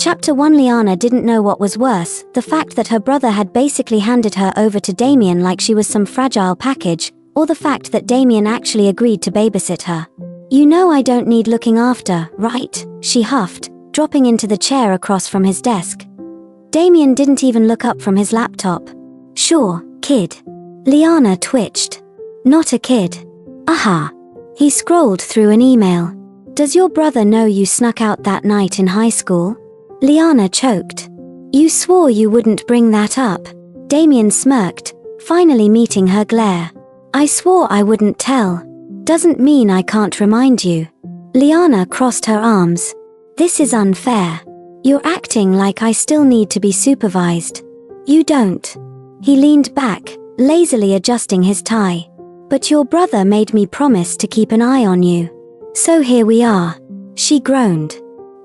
Chapter 1. Liana didn't know what was worse, the fact that her brother had basically handed her over to Damien like she was some fragile package, or the fact that Damien actually agreed to babysit her. "You know I don't need looking after, right?" she huffed, dropping into the chair across from his desk. Damien didn't even look up from his laptop. "Sure, kid." Liana twitched. "Not a kid." "Aha." He scrolled through an email. "Does your brother know you snuck out that night in high school?" Liana choked. "You swore you wouldn't bring that up." Damien smirked, finally meeting her glare. "I swore I wouldn't tell. Doesn't mean I can't remind you." Liana crossed her arms. "This is unfair. You're acting like I still need to be supervised." "You don't." He leaned back, lazily adjusting his tie. "But your brother made me promise to keep an eye on you. So here we are." She groaned.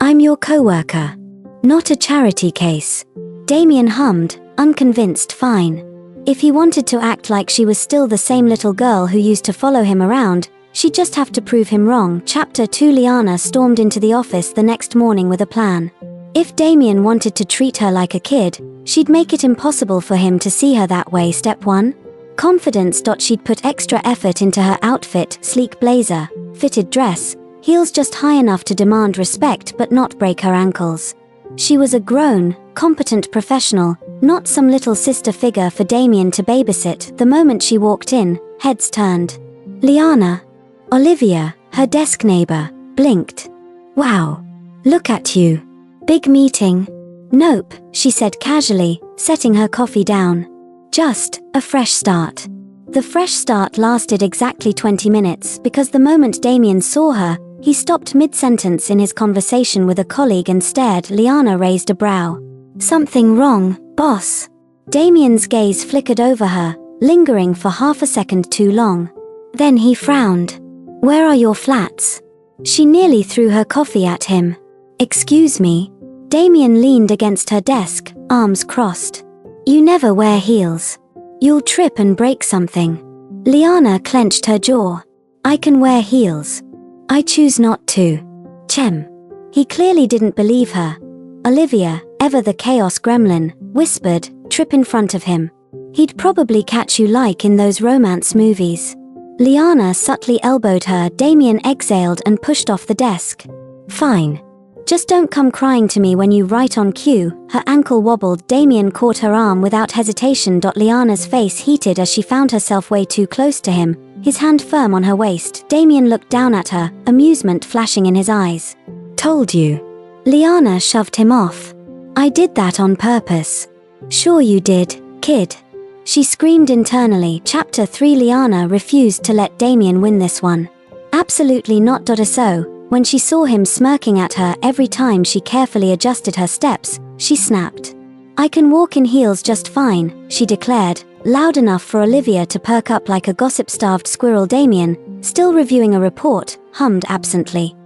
"I'm your coworker. Not a charity case." Damien hummed, unconvinced. Fine. If he wanted to act like she was still the same little girl who used to follow him around, she'd just have to prove him wrong. Chapter 2. Liana stormed into the office the next morning with a plan. If Damien wanted to treat her like a kid, she'd make it impossible for him to see her that way. Step 1. Confidence. She'd put extra effort into her outfit: sleek blazer, fitted dress, heels just high enough to demand respect but not break her ankles. She was a grown, competent professional, not some little sister figure for Damien to babysit. The moment she walked in, heads turned. Liana. Olivia, her desk neighbor, blinked. "Wow. Look at you. Big meeting?" "Nope," she said casually, setting her coffee down. "Just a fresh start." The fresh start lasted exactly 20 minutes because the moment Damien saw her, he stopped mid-sentence in his conversation with a colleague and stared. Liana raised a brow. "Something wrong, boss?" Damien's gaze flickered over her, lingering for half a second too long. Then he frowned. "Where are your flats?" She nearly threw her coffee at him. "Excuse me?" Damien leaned against her desk, arms crossed. "You never wear heels. You'll trip and break something." Liana clenched her jaw. "I can wear heels. I choose not to." Chem. He clearly didn't believe her. "Olivia, ever the chaos gremlin," whispered, "trip in front of him. He'd probably catch you like in those romance movies." Liana subtly elbowed her. Damien exhaled and pushed off the desk. "Fine. Just don't come crying to me when you write on cue." Her ankle wobbled. Damien caught her arm without hesitation. Liana's face heated as she found herself way too close to him, his hand firm on her waist. Damien looked down at her, amusement flashing in his eyes. "Told you." Liana shoved him off. "I did that on purpose." "Sure you did, kid." She screamed internally. Chapter 3. Liana refused to let Damien win this one. Absolutely not. So, when she saw him smirking at her every time she carefully adjusted her steps, she snapped. "I can walk in heels just fine," she declared, loud enough for Olivia to perk up like a gossip-starved squirrel. Damien, still reviewing a report, hummed absently.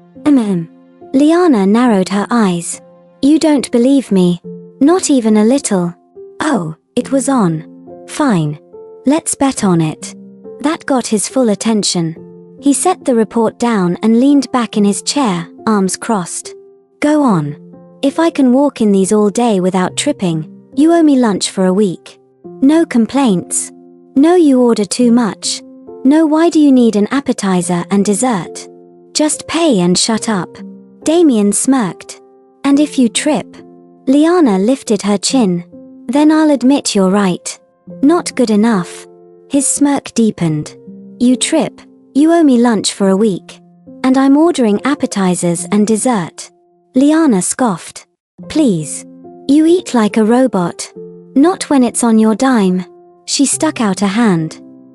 Liana narrowed her eyes. "You don't believe me?" "Not even a little." "Oh, it was on." "Fine. Let's bet on it." That got his full attention. He set the report down and leaned back in his chair, arms crossed. "Go on. If I can walk in these all day without tripping, you owe me lunch for a week." "No complaints." "No, you order too much." "No, why do you need an appetizer and dessert?" "Just pay and shut up." Damien smirked. "And if you trip?" Liana lifted her chin. "Then I'll admit you're right. Not good enough." His smirk deepened. "You trip, you owe me lunch for a week. And I'm ordering appetizers and dessert." Liana scoffed. "Please. You eat like a robot." "Not when it's on your dime." She stuck out a hand.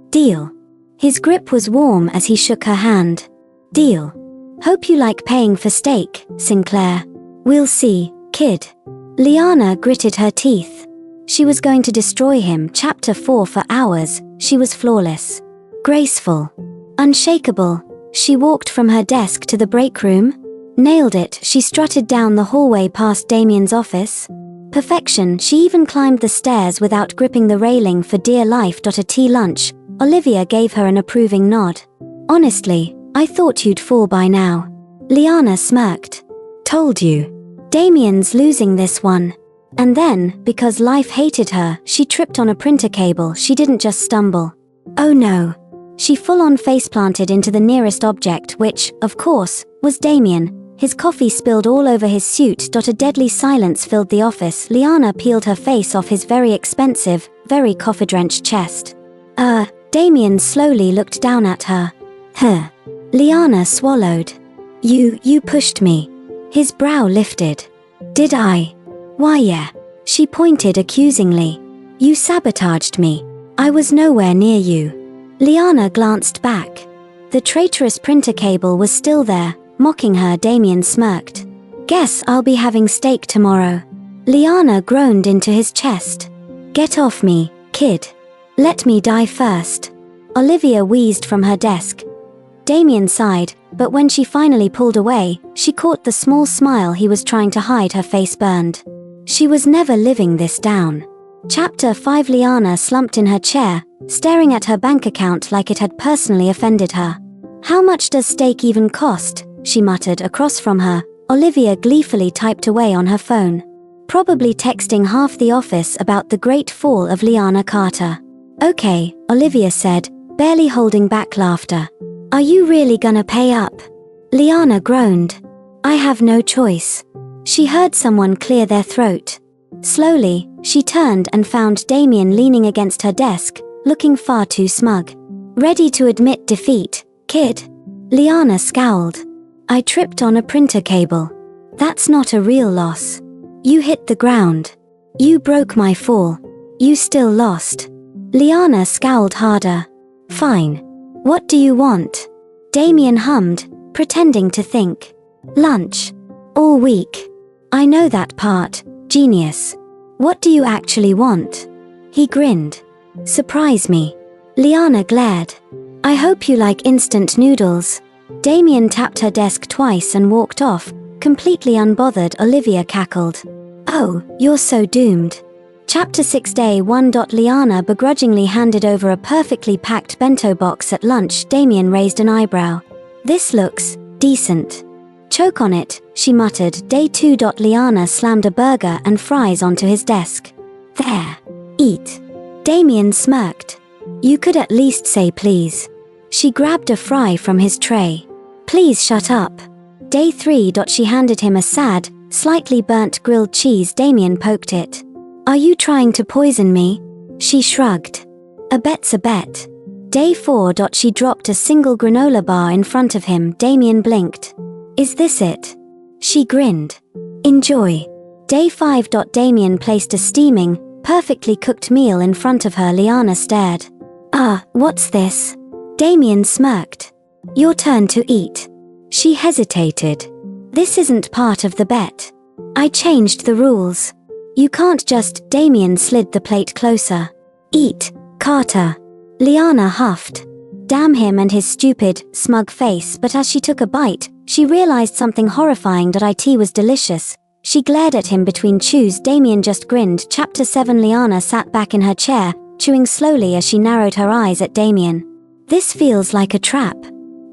"Deal." His grip was warm as he shook her hand. "Deal. Hope you like paying for steak, Sinclair." "We'll see, kid." Liana gritted her teeth. She was going to destroy him. Chapter 4. For hours, she was flawless. Graceful. Unshakable. She walked from her desk to the break room. Nailed it. She strutted down the hallway past Damien's office. Perfection. She even climbed the stairs without gripping the railing for dear life. A tea lunch. Olivia gave her an approving nod. "Honestly, I thought you'd fall by now." Liana smirked. "Told you." Damien's losing this one. And then, because life hated her, she tripped on a printer cable. She didn't just stumble. Oh no. She full-on face-planted into the nearest object, which, of course, was Damien. His coffee spilled all over his suit. A deadly silence filled the office. Liana peeled her face off his very expensive, very coffee-drenched chest. Damien slowly looked down at her. Huh. Liana swallowed. You pushed me. His brow lifted. Did I? Why yeah. She pointed accusingly. You sabotaged me. I was nowhere near you. Liana glanced back. The traitorous printer cable was still there, mocking her. Damien smirked. Guess I'll be having steak tomorrow. Liana groaned into his chest. Get off me, kid. Let me die first. Olivia wheezed from her desk. Damien sighed, but when she finally pulled away, she caught the small smile he was trying to hide. Her face burned. She was never living this down. Chapter 5. Liana slumped in her chair, staring at her bank account like it had personally offended her. How much does steak even cost? She muttered across from her. Olivia gleefully typed away on her phone. Probably texting half the office about the great fall of Liana Carter. Okay, Olivia said, barely holding back laughter. Are you really gonna pay up? Liana groaned. I have no choice. She heard someone clear their throat. Slowly, she turned and found Damien leaning against her desk, looking far too smug. Ready to admit defeat, kid? Liana scowled. I tripped on a printer cable. That's not a real loss. You hit the ground. You broke my fall. You still lost. Liana scowled harder. Fine. What do you want? Damien hummed, pretending to think. Lunch. All week. I know that part, genius. What do you actually want? He grinned. Surprise me. Liana glared. I hope you like instant noodles. Damien tapped her desk twice and walked off, completely unbothered. Olivia cackled. Oh, you're so doomed. Chapter 6. Day 1. Liana begrudgingly handed over a perfectly packed bento box at lunch. Damien raised an eyebrow. This looks decent. Choke on it, she muttered. Day 2. Liana slammed a burger and fries onto his desk. There. Eat. Damien smirked. You could at least say please. She grabbed a fry from his tray. Please shut up. Day 3. She handed him a sad, slightly burnt grilled cheese. Damien poked it. Are you trying to poison me? She shrugged. A bet's a bet. Day 4. She dropped a single granola bar in front of him. Damien blinked. Is this it? She grinned. Enjoy. Day 5. Damien placed a steaming, perfectly cooked meal in front of her. Liana stared. What's this? Damien smirked. Your turn to eat. She hesitated. This isn't part of the bet. I changed the rules. You can't just. Damien slid the plate closer. Eat, Carter. Liana huffed. Damn him and his stupid, smug face. But as she took a bite, she realized something horrifying. It was delicious. She glared at him between chews. Damien just grinned. Chapter 7. Liana sat back in her chair, chewing slowly as she narrowed her eyes at Damien. This feels like a trap.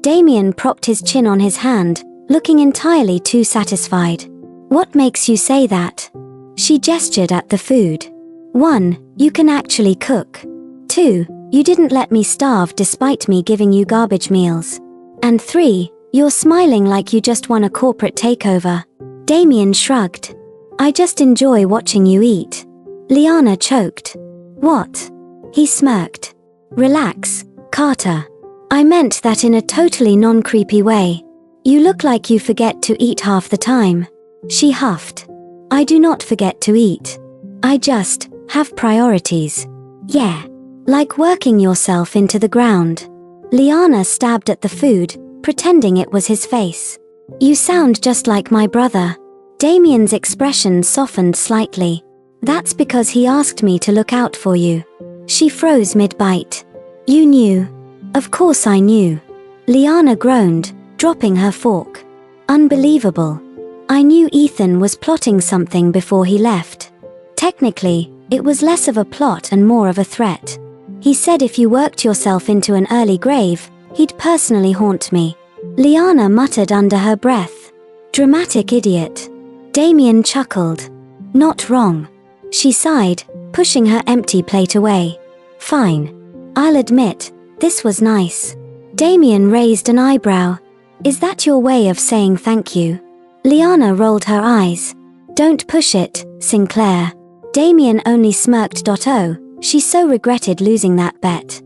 Damien propped his chin on his hand, looking entirely too satisfied. What makes you say that? She gestured at the food. 1. You can actually cook. 2. You didn't let me starve despite me giving you garbage meals. And 3. You're smiling like you just won a corporate takeover. Damien shrugged. I just enjoy watching you eat. Liana choked. What? He smirked. Relax, Carter. I meant that in a totally non-creepy way. You look like you forget to eat half the time. She huffed. I do not forget to eat. I just have priorities. Yeah. Like working yourself into the ground. Liana stabbed at the food, pretending it was his face. You sound just like my brother. Damien's expression softened slightly. That's because he asked me to look out for you. She froze mid-bite. You knew. Of course I knew. Liana groaned, dropping her fork. Unbelievable. I knew Ethan was plotting something before he left. Technically, it was less of a plot and more of a threat. He said if you worked yourself into an early grave, he'd personally haunt me. Liana muttered under her breath. Dramatic idiot. Damien chuckled. Not wrong. She sighed, pushing her empty plate away. Fine. I'll admit, this was nice. Damien raised an eyebrow. Is that your way of saying thank you? Liana rolled her eyes. Don't push it, Sinclair. Damien only smirked. She so regretted losing that bet.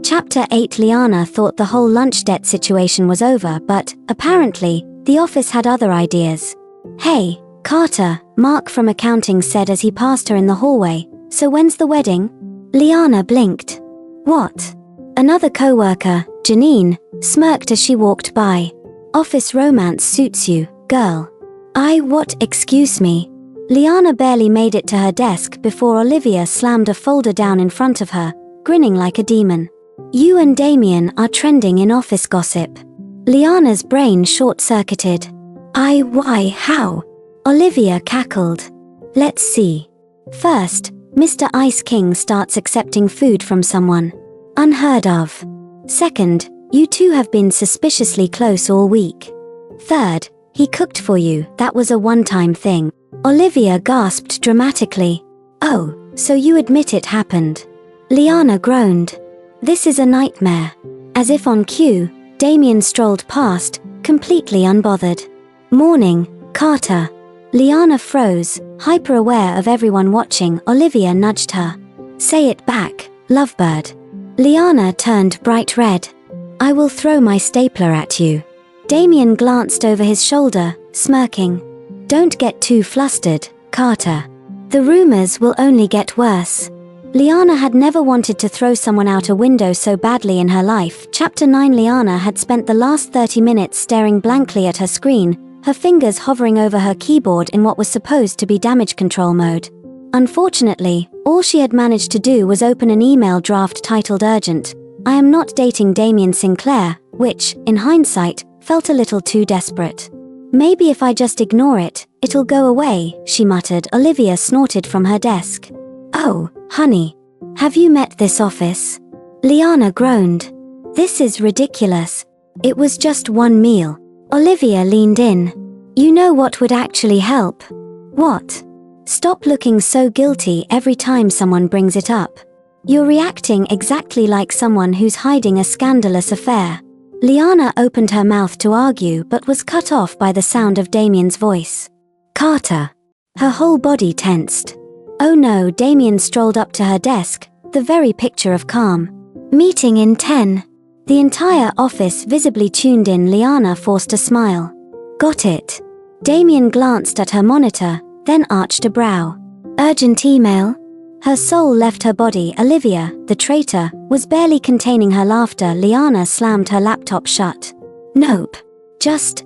Chapter 8. Liana thought the whole lunch debt situation was over, but, apparently, the office had other ideas. Hey, Carter, Mark from accounting said as he passed her in the hallway, so when's the wedding? Liana blinked. What? Another co-worker, Janine, smirked as she walked by. Office romance suits you, girl. What, excuse me? Liana barely made it to her desk before Olivia slammed a folder down in front of her, grinning like a demon. You and Damien are trending in office gossip. Liana's brain short-circuited. Why, how? Olivia cackled. Let's see. First, Mr. Ice King starts accepting food from someone. Unheard of. Second, you two have been suspiciously close all week. Third, he cooked for you. That was a one-time thing. Olivia gasped dramatically. Oh, so you admit it happened. Liana groaned. This is a nightmare. As if on cue, Damien strolled past, completely unbothered. Morning, Carter. Liana froze, hyper-aware of everyone watching. Olivia nudged her. Say it back, lovebird. Liana turned bright red. I will throw my stapler at you. Damien glanced over his shoulder, smirking. Don't get too flustered, Carter. The rumors will only get worse. Liana had never wanted to throw someone out a window so badly in her life. Chapter 9. Liana had spent the last 30 minutes staring blankly at her screen, her fingers hovering over her keyboard in what was supposed to be damage control mode. Unfortunately, all she had managed to do was open an email draft titled Urgent. I am not dating Damien Sinclair, which, in hindsight, felt a little too desperate. Maybe if I just ignore it, it'll go away, she muttered. Olivia snorted from her desk. Oh, honey. Have you met this office? Liana groaned. This is ridiculous. It was just one meal. Olivia leaned in. You know what would actually help? What? Stop looking so guilty every time someone brings it up. You're reacting exactly like someone who's hiding a scandalous affair. Liana opened her mouth to argue but was cut off by the sound of Damien's voice. Carter. Her whole body tensed. Oh no, Damien strolled up to her desk, the very picture of calm. Meeting in 10. The entire office visibly tuned in. Liana forced a smile. Got it. Damien glanced at her monitor, then arched a brow. Urgent email? Her soul left her body. Olivia, the traitor, was barely containing her laughter. Liana slammed her laptop shut. Nope. Just,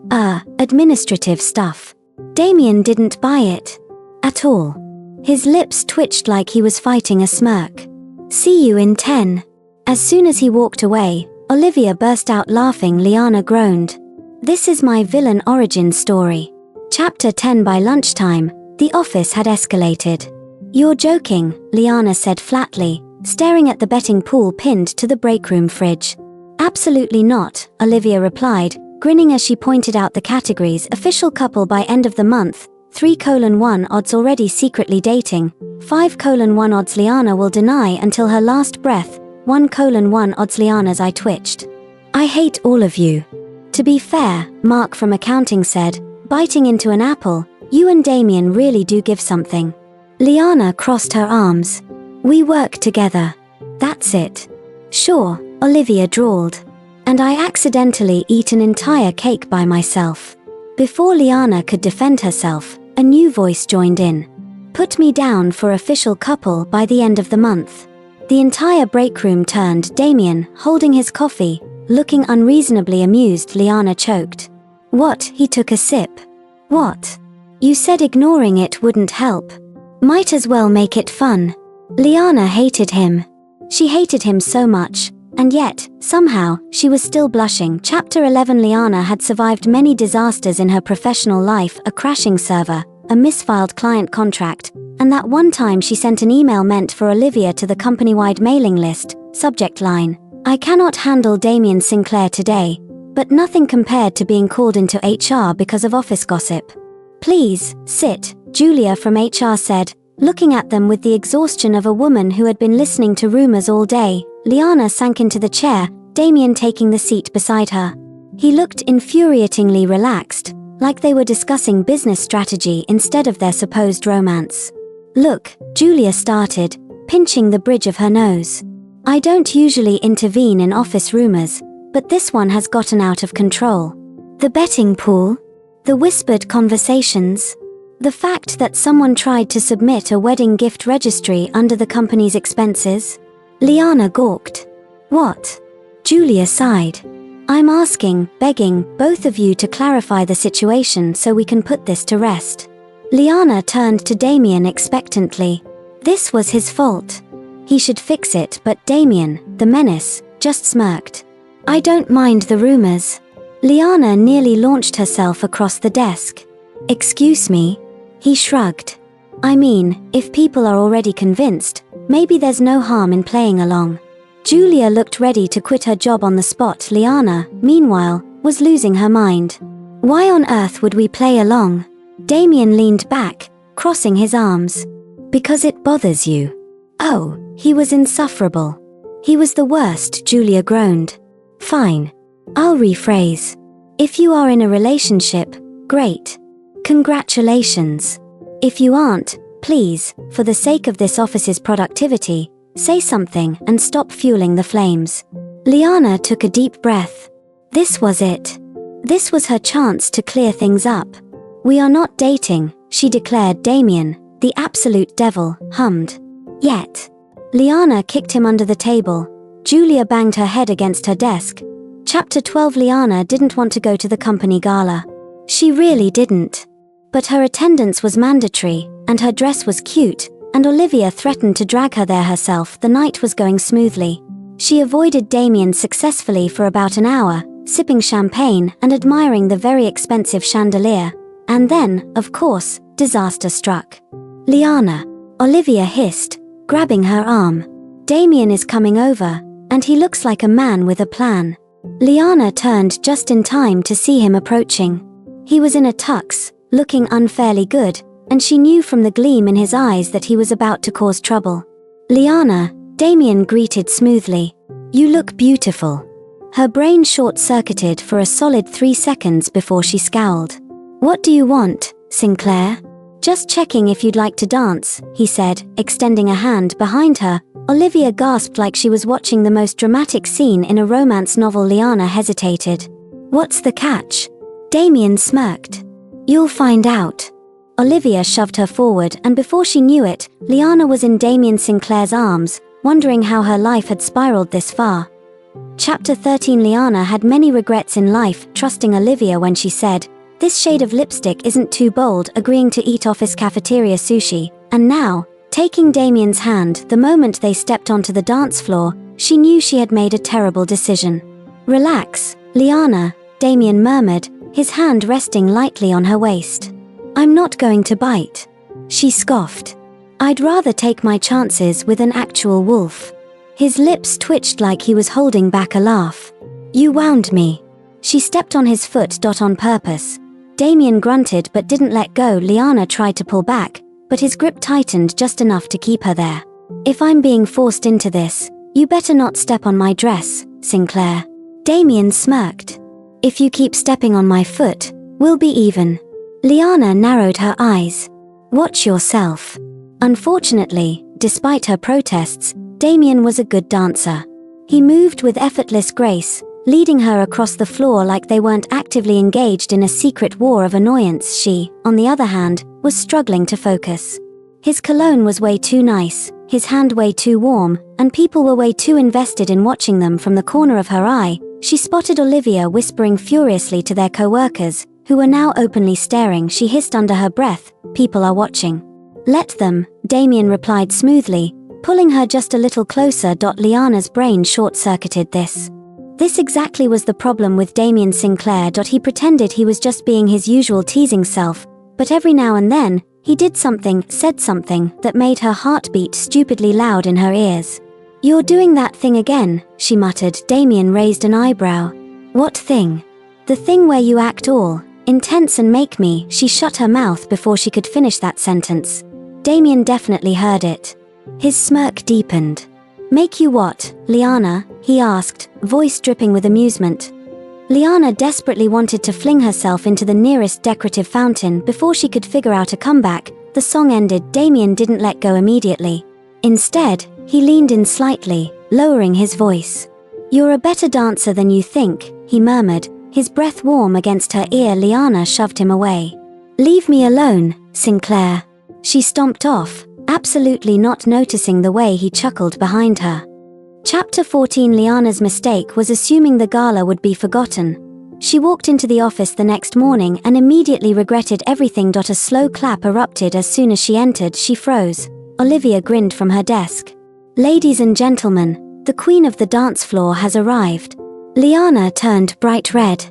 administrative stuff. Damien didn't buy it. At all. His lips twitched like he was fighting a smirk. See you in 10. As soon as he walked away, Olivia burst out laughing. Liana groaned. This is my villain origin story. Chapter 10. By lunchtime, the office had escalated. You're joking, Liana said flatly, staring at the betting pool pinned to the breakroom fridge. Absolutely not, Olivia replied, grinning as she pointed out the categories. Official couple by end of the month, 3:1 odds already secretly dating, 5:1 odds Liana will deny until her last breath, 1:1 odds Liana's eye twitched. I hate all of you. To be fair, Mark from accounting said, biting into an apple, you and Damien really do give something. Liana crossed her arms. We work together. That's it. Sure, Olivia drawled. And I accidentally eat an entire cake by myself. Before Liana could defend herself, a new voice joined in. Put me down for official couple by the end of the month. The entire breakroom turned. Damien, holding his coffee, looking unreasonably amused. Liana choked. What? He took a sip. What? You said ignoring it wouldn't help. Might as well make it fun. Liana hated him. She hated him so much, and yet, somehow, she was still blushing. Chapter 11. Liana had survived many disasters in her professional life: a crashing server, a misfiled client contract, and that one time she sent an email meant for Olivia to the company-wide mailing list. Subject line: I cannot handle Damien Sinclair today, but nothing compared to being called into HR because of office gossip. Please, sit, Julia from HR said, looking at them with the exhaustion of a woman who had been listening to rumors all day. Liana sank into the chair, Damien taking the seat beside her. He looked infuriatingly relaxed, like they were discussing business strategy instead of their supposed romance. Look, Julia started, pinching the bridge of her nose. I don't usually intervene in office rumors, but this one has gotten out of control. The betting pool? The whispered conversations? The fact that someone tried to submit a wedding gift registry under the company's expenses? Liana gawked. What? Julia sighed. I'm asking, begging, both of you to clarify the situation so we can put this to rest. Liana turned to Damien expectantly. This was his fault. He should fix it, but Damien, the menace, just smirked. I don't mind the rumors. Liana nearly launched herself across the desk. Excuse me? He shrugged. I mean, if people are already convinced, maybe there's no harm in playing along. Julia looked ready to quit her job on the spot. Liana, meanwhile, was losing her mind. Why on earth would we play along? Damien leaned back, crossing his arms. Because it bothers you. Oh, he was insufferable. He was the worst, Julia groaned. Fine. I'll rephrase. If you are in a relationship, great. Congratulations. If you aren't, please, for the sake of this office's productivity, say something and stop fueling the flames. Liana took a deep breath. This was it. This was her chance to clear things up. We are not dating, she declared. Damien, the absolute devil, hummed. Yet. Liana kicked him under the table. Julia banged her head against her desk. Chapter 12. Liana didn't want to go to the company gala. She really didn't. But her attendance was mandatory, and her dress was cute, and Olivia threatened to drag her there herself. The night was going smoothly. She avoided Damien successfully for about an hour, sipping champagne and admiring the very expensive chandelier. And then, of course, disaster struck. Liana, Olivia hissed, grabbing her arm. Damien is coming over, and he looks like a man with a plan. Liana turned just in time to see him approaching. He was in a tux, looking unfairly good, and she knew from the gleam in his eyes that he was about to cause trouble. Liana, Damien greeted smoothly. You look beautiful. Her brain short-circuited for a solid 3 seconds before she scowled. What do you want, Sinclair? Just checking if you'd like to dance, he said, extending a hand behind her. Olivia gasped like she was watching the most dramatic scene in a romance novel. Liana hesitated. What's the catch? Damien smirked. You'll find out. Olivia shoved her forward, and before she knew it, Liana was in Damien Sinclair's arms, wondering how her life had spiraled this far. Chapter 13. Liana had many regrets in life, trusting Olivia when she said, "This shade of lipstick isn't too bold," agreeing to eat office cafeteria sushi, and now, taking Damien's hand the moment they stepped onto the dance floor, she knew she had made a terrible decision. Relax, Liana, Damien murmured, his hand resting lightly on her waist. I'm not going to bite. She scoffed. I'd rather take my chances with an actual wolf. His lips twitched like he was holding back a laugh. You wound me. She stepped on his foot. On purpose. Damien grunted but didn't let go. Liana tried to pull back, but his grip tightened just enough to keep her there. If I'm being forced into this, you better not step on my dress, Sinclair. Damien smirked. If you keep stepping on my foot, we'll be even. Liana narrowed her eyes. Watch yourself. Unfortunately, despite her protests, Damien was a good dancer. He moved with effortless grace, leading her across the floor like they weren't actively engaged in a secret war of annoyance. She, on the other hand, was struggling to focus. His cologne was way too nice, his hand way too warm, and people were way too invested in watching them. From the corner of her eye, she spotted Olivia whispering furiously to their co-workers, who were now openly staring. She hissed under her breath, "People are watching." Let them, Damien replied smoothly, pulling her just a little closer. Liana's brain short-circuited this. This exactly was the problem with Damien Sinclair. He pretended he was just being his usual teasing self, but every now and then, he did something, said something, that made her heart beat stupidly loud in her ears. You're doing that thing again, she muttered. Damien raised an eyebrow. What thing? The thing where you act all Intense and make me. She shut her mouth before she could finish that sentence. Damien definitely heard it. His smirk deepened. Make you what, Liana? He asked, voice dripping with amusement. Liana desperately wanted to fling herself into the nearest decorative fountain before she could figure out a comeback. The song ended. Damien didn't let go immediately. Instead, he leaned in slightly, lowering his voice. You're a better dancer than you think, he murmured, his breath warm against her ear. Liana shoved him away. Leave me alone, Sinclair. She stomped off, absolutely not noticing the way he chuckled behind her. Chapter 14. Liana's mistake was assuming the gala would be forgotten. She walked into the office the next morning and immediately regretted everything. A slow clap erupted as soon as she entered. She froze. Olivia grinned from her desk. Ladies and gentlemen, the queen of the dance floor has arrived. Liana turned bright red.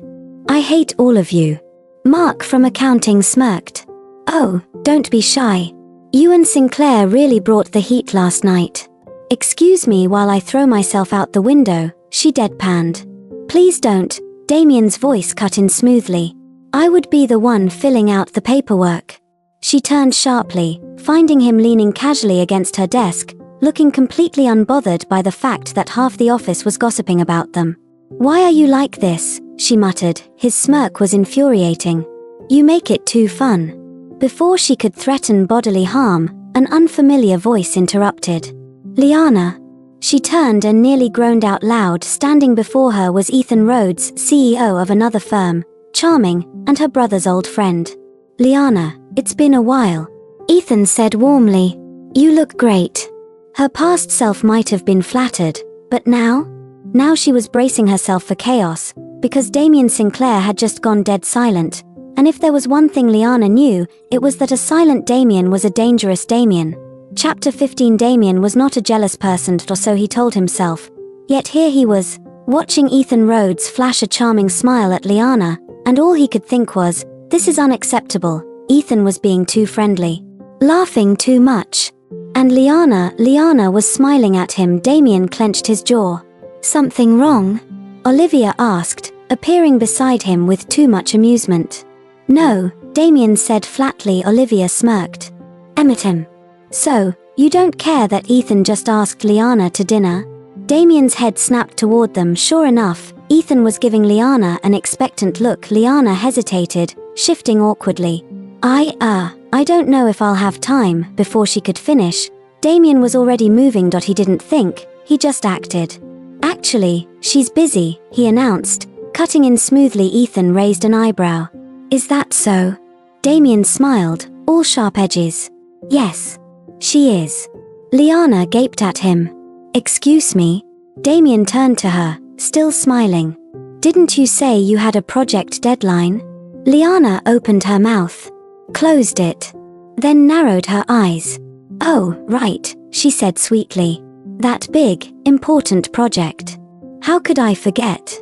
I hate all of you. Mark from accounting smirked. Oh, don't be shy. You and Sinclair really brought the heat last night. Excuse me while I throw myself out the window, she deadpanned. Please don't, Damien's voice cut in smoothly. I would be the one filling out the paperwork. She turned sharply, finding him leaning casually against her desk, looking completely unbothered by the fact that half the office was gossiping about them. Why are you like this? She muttered. His smirk was infuriating. You make it too fun. Before she could threaten bodily harm, an unfamiliar voice interrupted. Liana. She turned and nearly groaned out loud. Standing before her was Ethan Rhodes, CEO of another firm, charming, and her brother's old friend. Liana, it's been a while. Ethan said warmly. You look great. Her past self might have been flattered, but now? Now she was bracing herself for chaos, because Damien Sinclair had just gone dead silent, and if there was one thing Liana knew, it was that a silent Damien was a dangerous Damien. Chapter 15. Damien was not a jealous person, or so he told himself. Yet here he was, watching Ethan Rhodes flash a charming smile at Liana, and all he could think was, this is unacceptable. Ethan was being too friendly. Laughing too much. And Liana was smiling at him. Damien clenched his jaw. Something wrong? Olivia asked, appearing beside him with too much amusement. No, Damien said flatly. Olivia smirked. Emmett him. So, you don't care that Ethan just asked Liana to dinner? Damien's head snapped toward them. Sure enough, Ethan was giving Liana an expectant look. Liana hesitated, shifting awkwardly. I don't know if I'll have time. Before she could finish, Damien was already moving. He didn't think, he just acted. Actually, she's busy, he announced, cutting in smoothly. Ethan raised an eyebrow. Is that so? Damien smiled, all sharp edges. Yes. She is. Liana gaped at him. Excuse me? Damien turned to her, still smiling. Didn't you say you had a project deadline? Liana opened her mouth, closed it, then narrowed her eyes. Oh, right, she said sweetly. That big, important project. How could I forget?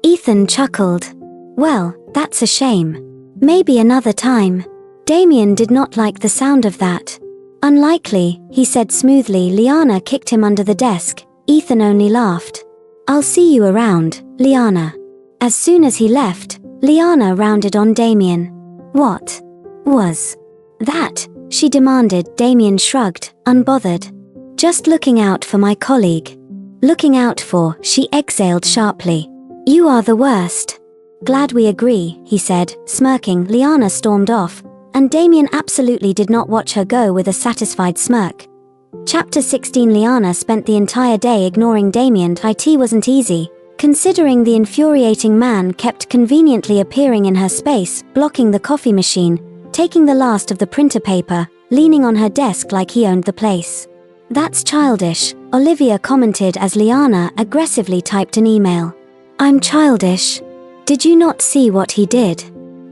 Ethan chuckled. Well, that's a shame. Maybe another time. Damien did not like the sound of that. Unlikely, he said smoothly. Liana kicked him under the desk. Ethan only laughed. I'll see you around, Liana. As soon as he left, Liana rounded on Damien. What was that? She demanded. Damien shrugged, unbothered. Just looking out for my colleague. Looking out for, she exhaled sharply. You are the worst. Glad we agree, he said, smirking. Liana stormed off, and Damien absolutely did not watch her go with a satisfied smirk. Chapter 16. Liana spent the entire day ignoring Damien. It wasn't easy, considering the infuriating man kept conveniently appearing in her space, blocking the coffee machine, taking the last of the printer paper, leaning on her desk like he owned the place. That's childish, Olivia commented as Liana aggressively typed an email. I'm childish. Did you not see what he did?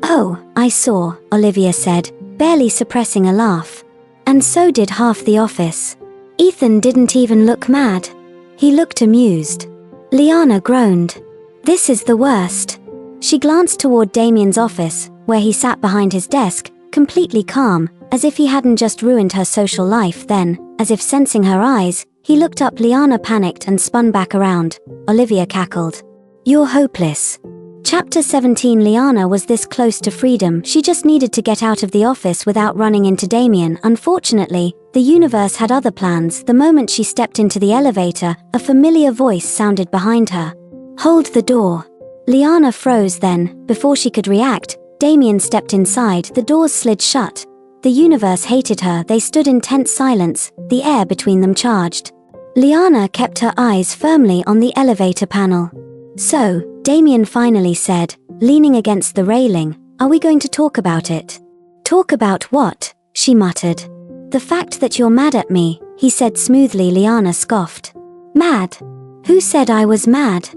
Oh, I saw, Olivia said, barely suppressing a laugh. And so did half the office. Ethan didn't even look mad. He looked amused. Liana groaned. This is the worst. She glanced toward Damien's office, where he sat behind his desk, completely calm, as if he hadn't just ruined her social life. Then, as if sensing her eyes, he looked up. Liana panicked and spun back around. Olivia cackled. You're hopeless. Chapter 17. Liana was this close to freedom. She just needed to get out of the office without running into Damien. Unfortunately, the universe had other plans. The moment she stepped into the elevator, a familiar voice sounded behind her. "Hold the door." Liana froze. Then, before she could react, Damien stepped inside. The doors slid shut. The universe hated her. They stood in tense silence, the air between them charged. Liana kept her eyes firmly on the elevator panel. "So," Damien finally said, leaning against the railing, "are we going to talk about it?" "Talk about what?" she muttered. "The fact that you're mad at me," he said smoothly. Liana scoffed. "Mad? Who said I was mad?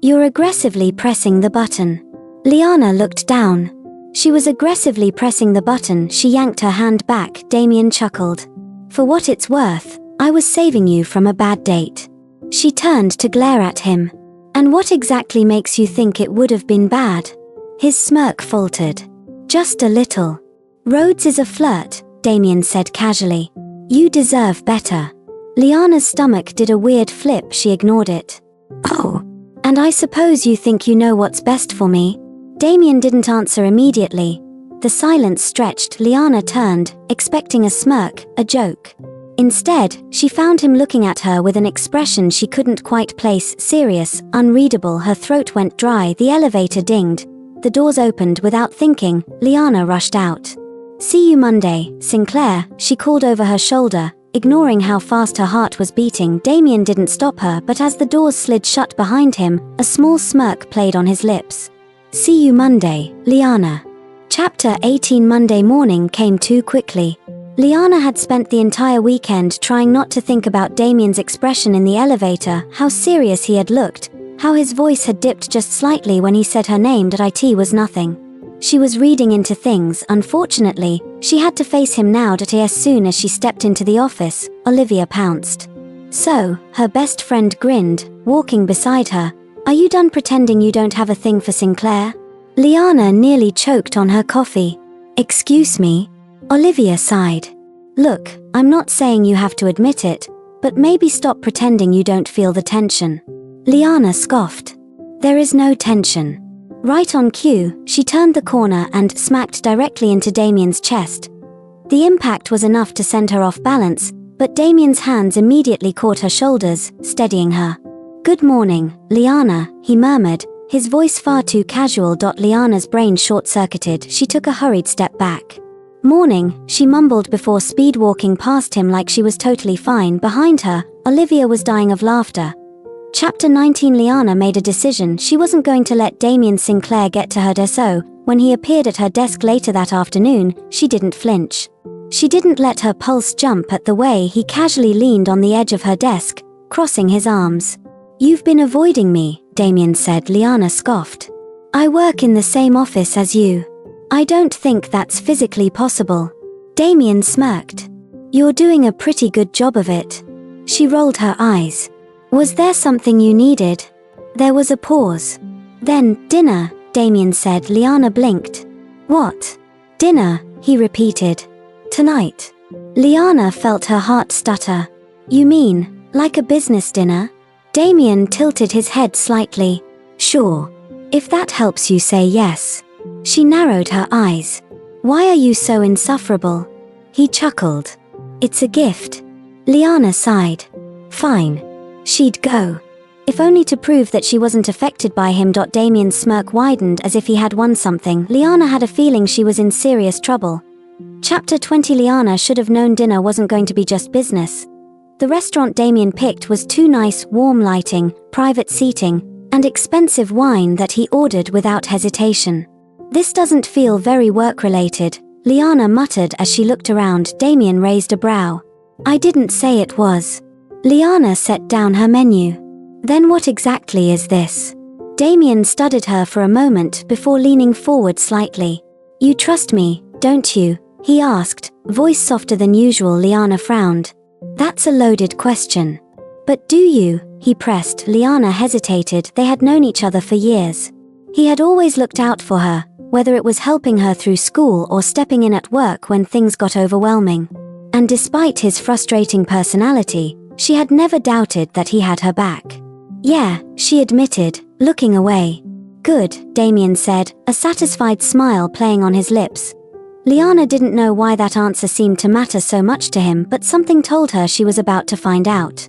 You're aggressively pressing the button." Liana looked down. She was aggressively pressing the button. She yanked her hand back. Damien chuckled. "For what it's worth, I was saving you from a bad date." She turned to glare at him. "And what exactly makes you think it would have been bad?" His smirk faltered. "Just a little." "Rhodes is a flirt," Damien said casually. "You deserve better." Liana's stomach did a weird flip. She ignored it. "Oh, and I suppose you think you know what's best for me?" Damien didn't answer immediately. The silence stretched. Liana turned, expecting a smirk, a joke. Instead, she found him looking at her with an expression she couldn't quite place. Serious, unreadable. Her throat went dry. The elevator dinged. The doors opened. Without thinking, Liana rushed out. "See you Monday, Sinclair," she called over her shoulder, ignoring how fast her heart was beating. Damien didn't stop her, but as the doors slid shut behind him, a small smirk played on his lips. "See you Monday, Liana." Chapter 18. Monday morning came too quickly. Liana had spent the entire weekend trying not to think about Damien's expression in the elevator, how serious he had looked, how his voice had dipped just slightly when he said her name. It was nothing. She was reading into things. Unfortunately, she had to face him now. As soon as she stepped into the office, Olivia pounced. "So," her best friend grinned, walking beside her, "are you done pretending you don't have a thing for Sinclair?" Liana nearly choked on her coffee. "Excuse me?" Olivia sighed. "Look, I'm not saying you have to admit it, but maybe stop pretending you don't feel the tension." Liana scoffed. "There is no tension." Right on cue, she turned the corner and smacked directly into Damien's chest. The impact was enough to send her off balance, but Damien's hands immediately caught her shoulders, steadying her. "Good morning, Liana," he murmured, his voice far too casual. Liana's brain short-circuited. She took a hurried step back. "Morning," she mumbled before speed-walking past him like she was totally fine. Behind her, Olivia was dying of laughter. Chapter 19. Liana made a decision. She wasn't going to let Damien Sinclair get to her. So, when he appeared at her desk later that afternoon, she didn't flinch. She didn't let her pulse jump at the way he casually leaned on the edge of her desk, crossing his arms. "You've been avoiding me," Damien said. Liana scoffed. "I work in the same office as you." "I don't think that's physically possible." Damien smirked. "You're doing a pretty good job of it." She rolled her eyes. "Was there something you needed?" There was a pause. "Then, dinner," Damien said. Liana blinked. "What?" "Dinner," he repeated. "Tonight." Liana felt her heart stutter. "You mean, like a business dinner?" Damien tilted his head slightly. "Sure. If that helps you say yes." She narrowed her eyes. "Why are you so insufferable?" He chuckled. "It's a gift." Liana sighed. "Fine." She'd go. If only to prove that she wasn't affected by him. Damien's smirk widened as if he had won something. Liana had a feeling she was in serious trouble. Chapter 20. Liana should have known dinner wasn't going to be just business. The restaurant Damien picked was too nice. Warm lighting, private seating, and expensive wine that he ordered without hesitation. "This doesn't feel very work-related," Liana muttered as she looked around. Damien raised a brow. "I didn't say it was." Liana set down her menu. "Then what exactly is this?" Damien studied her for a moment before leaning forward slightly. "You trust me, don't you?" he asked, voice softer than usual. Liana frowned. "That's a loaded question." "But do you?" he pressed. Liana hesitated. They had known each other for years. He had always looked out for her, whether it was helping her through school or stepping in at work when things got overwhelming. And despite his frustrating personality, she had never doubted that he had her back. "Yeah," she admitted, looking away. Good, Damien said, a satisfied smile playing on his lips. Liana didn't know why that answer seemed to matter so much to him, but something told her she was about to find out.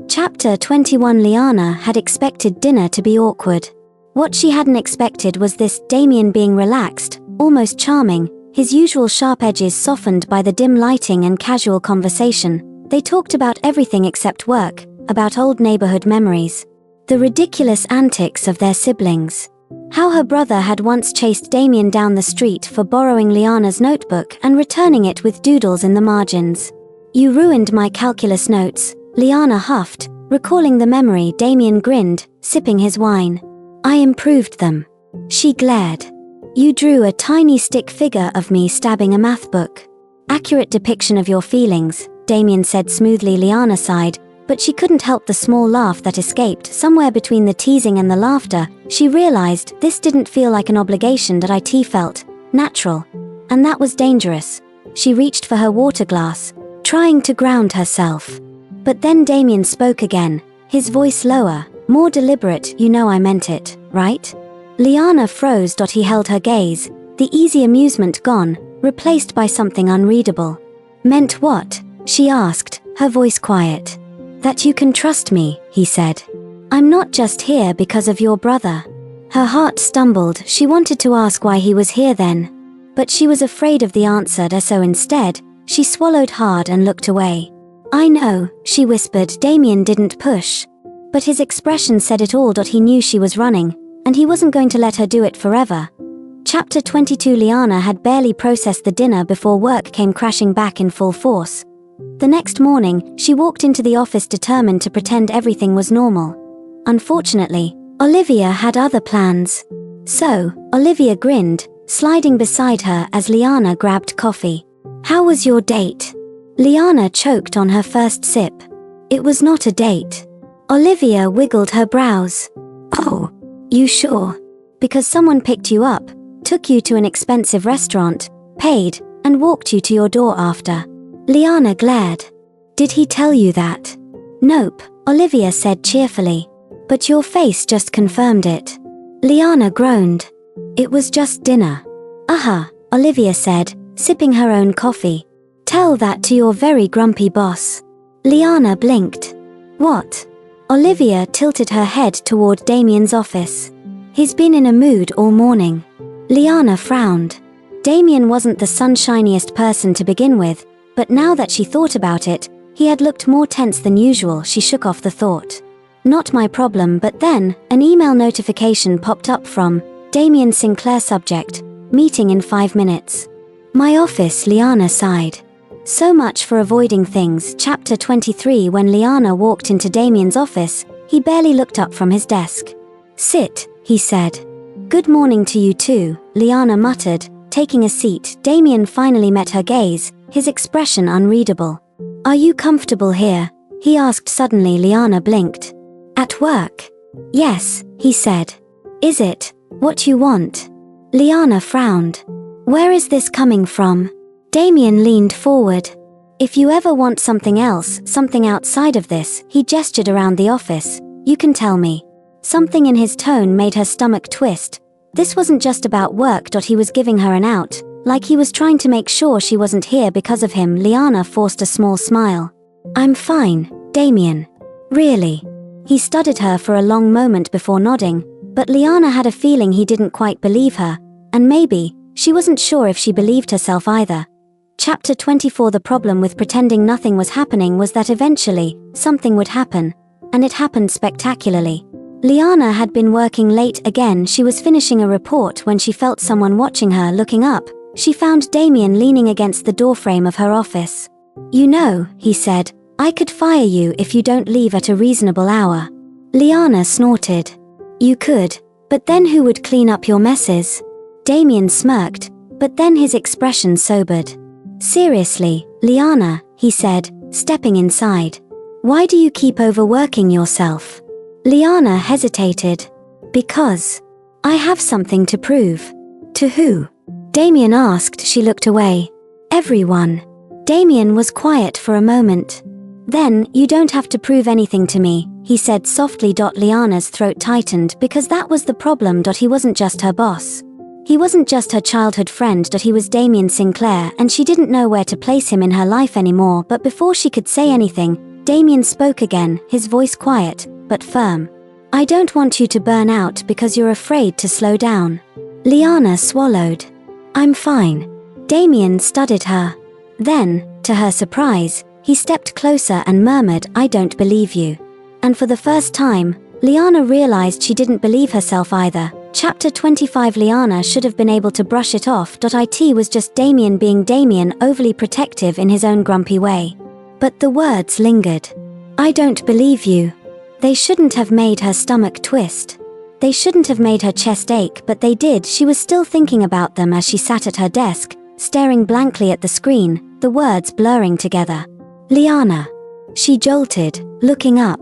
Chapter 21. Liana had expected dinner to be awkward. What she hadn't expected was this: Damien being relaxed, almost charming, his usual sharp edges softened by the dim lighting and casual conversation. They talked about everything except work, about old neighborhood memories, the ridiculous antics of their siblings, how her brother had once chased Damien down the street for borrowing Liana's notebook and returning it with doodles in the margins. You ruined my calculus notes, Liana huffed, recalling the memory. Damien grinned, sipping his wine. I improved them. She glared. You drew a tiny stick figure of me stabbing a math book. Accurate depiction of your feelings, Damien said smoothly. Liana sighed, but she couldn't help the small laugh that escaped. Somewhere between the teasing and the laughter, she realized this didn't feel like an obligation that it felt natural. And that was dangerous. She reached for her water glass, trying to ground herself. But then Damien spoke again, his voice lower, more deliberate. You know I meant it, right? Liana froze. He held her gaze, the easy amusement gone, replaced by something unreadable. Meant what? She asked, her voice quiet. That you can trust me, he said. I'm not just here because of your brother. Her heart stumbled. She wanted to ask why he was here then, but she was afraid of the answer, so instead, she swallowed hard and looked away. I know, she whispered. Damien didn't push, but his expression said it all. He knew she was running, and he wasn't going to let her do it forever. Chapter 22. Liana had barely processed the dinner before work came crashing back in full force. The next morning, she walked into the office determined to pretend everything was normal. Unfortunately, Olivia had other plans. So, Olivia grinned, sliding beside her as Liana grabbed coffee. How was your date? Liana choked on her first sip. It was not a date. Olivia wiggled her brows. Oh, you sure? Because someone picked you up, took you to an expensive restaurant, paid, and walked you to your door after. Liana glared. Did he tell you that? Nope, Olivia said cheerfully. But your face just confirmed it. Liana groaned. It was just dinner. Olivia said, sipping her own coffee. Tell that to your very grumpy boss. Liana blinked. What? Olivia tilted her head toward Damien's office. He's been in a mood all morning. Liana frowned. Damien wasn't the sunshiniest person to begin with, but now that she thought about it, he had looked more tense than usual. She shook off the thought. Not my problem. But then, an email notification popped up from Damien Sinclair. Subject, meeting in 5 minutes. My office. Liana sighed. So much for avoiding things. Chapter 23. When Liana walked into Damien's office, he barely looked up from his desk. Sit, he said. Good morning to you too, Liana muttered, taking a seat. Damien finally met her gaze, his expression unreadable. Are you comfortable here? He asked suddenly. Liana blinked. At work? Yes, he said. Is it what you want? Liana frowned. Where is this coming from? Damien leaned forward. If you ever want something else, something outside of this, he gestured around the office, you can tell me. Something in his tone made her stomach twist. This wasn't just about work. He was giving her an out, like he was trying to make sure she wasn't here because of him. Liana forced a small smile. I'm fine, Damien. Really? He studied her for a long moment before nodding, but Liana had a feeling he didn't quite believe her, and maybe, she wasn't sure if she believed herself either. Chapter 24. The problem with pretending nothing was happening was that eventually, something would happen, and it happened spectacularly. Liana had been working late again. She was finishing a report when she felt someone watching her. Looking up, she found Damien leaning against the doorframe of her office. You know, he said, I could fire you if you don't leave at a reasonable hour. Liana snorted. You could, but then who would clean up your messes? Damien smirked, but then his expression sobered. Seriously, Liana, he said, stepping inside. Why do you keep overworking yourself? Liana hesitated. Because I have something to prove. To who? Damien asked. She looked away. Everyone. Damien was quiet for a moment. Then, you don't have to prove anything to me, he said softly. Liana's throat tightened because that was the problem. He wasn't just her boss. He wasn't just her childhood friend. He was Damien Sinclair, and she didn't know where to place him in her life anymore. But before she could say anything, Damien spoke again, his voice quiet, but firm. I don't want you to burn out because you're afraid to slow down. Liana swallowed. I'm fine. Damien studied her. Then, to her surprise, he stepped closer and murmured, I don't believe you. And for the first time, Liana realized she didn't believe herself either. Chapter 25. Liana should have been able to brush it off. It was just Damien being Damien, overly protective in his own grumpy way. But the words lingered. I don't believe you. They shouldn't have made her stomach twist. They shouldn't have made her chest ache, but they did. She was still thinking about them as she sat at her desk, staring blankly at the screen, the words blurring together. Liana. She jolted, looking up.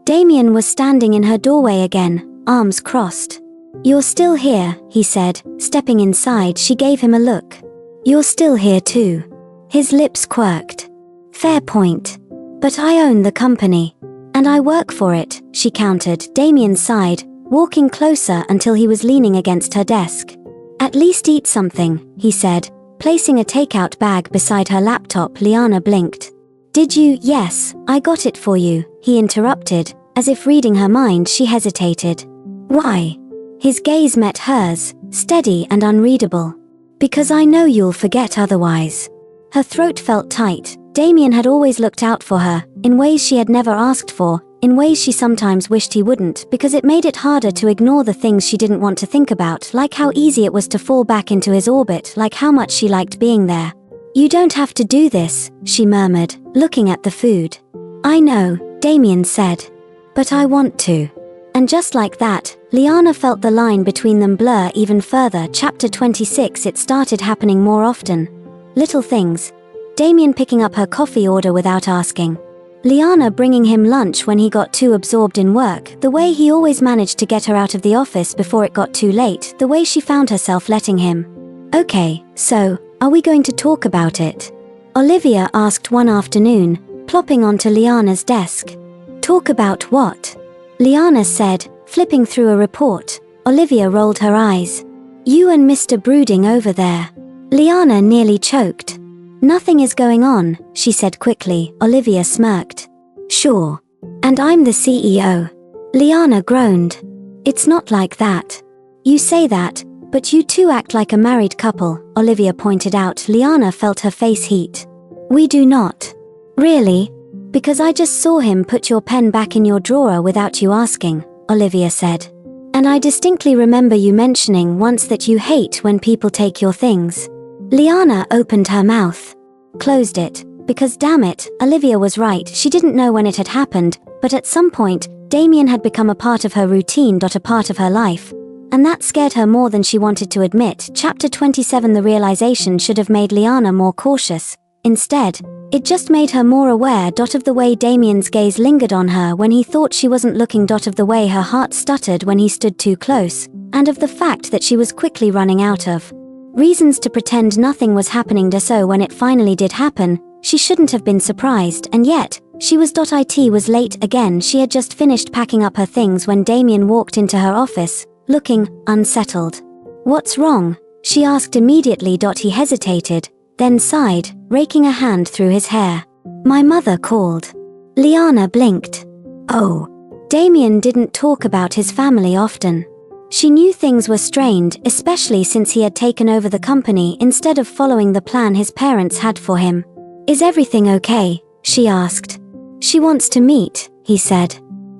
Damien was standing in her doorway again, arms crossed. You're still here, he said, stepping inside. She gave him a look. You're still here too. His lips quirked. Fair point. But I own the company. And I work for it, she countered. Damien sighed, walking closer until he was leaning against her desk. At least eat something, he said, placing a takeout bag beside her laptop. Liana blinked. Did you? Yes, I got it for you, he interrupted, as if reading her mind. She hesitated. Why? His gaze met hers, steady and unreadable. Because I know you'll forget otherwise. Her throat felt tight. Damien had always looked out for her, in ways she had never asked for, in ways she sometimes wished he wouldn't, because it made it harder to ignore the things she didn't want to think about, like how easy it was to fall back into his orbit, like how much she liked being there. You don't have to do this, she murmured, looking at the food. I know, Damien said. But I want to. And just like that, Liana felt the line between them blur even further. Chapter 26. It started happening more often. Little things. Damien picking up her coffee order without asking. Liana bringing him lunch when he got too absorbed in work, the way he always managed to get her out of the office before it got too late, the way she found herself letting him. Okay, so, are we going to talk about it? Olivia asked one afternoon, plopping onto Liana's desk. Talk about what? Liana said, flipping through a report. Olivia rolled her eyes. You and Mr. Brooding over there. Liana nearly choked. Nothing is going on, she said quickly. Olivia smirked. Sure. And I'm the CEO. Liana groaned. It's not like that. You say that, but you two act like a married couple, Olivia pointed out. Liana felt her face heat. We do not. Really? Because I just saw him put your pen back in your drawer without you asking, Olivia said. And I distinctly remember you mentioning once that you hate when people take your things. Liana opened her mouth. Closed it, because damn it, Olivia was right. She didn't know when it had happened, but at some point, Damien had become a part of her routine. A part of her life. And that scared her more than she wanted to admit. Chapter 27. The realization should have made Liana more cautious. Instead, it just made her more aware. Of the way Damien's gaze lingered on her when he thought she wasn't looking. Of the way her heart stuttered when he stood too close, and of the fact that she was quickly running out of reasons to pretend nothing was happening. So when it finally did happen, she shouldn't have been surprised, and yet, she was. It was late again. She had just finished packing up her things when Damien walked into her office, looking unsettled. What's wrong? She asked immediately. He hesitated, then sighed, raking a hand through his hair. My mother called. Liana blinked. Oh. Damien didn't talk about his family often. She knew things were strained, especially since he had taken over the company instead of following the plan his parents had for him. Is everything okay? She asked. She wants to meet, he said.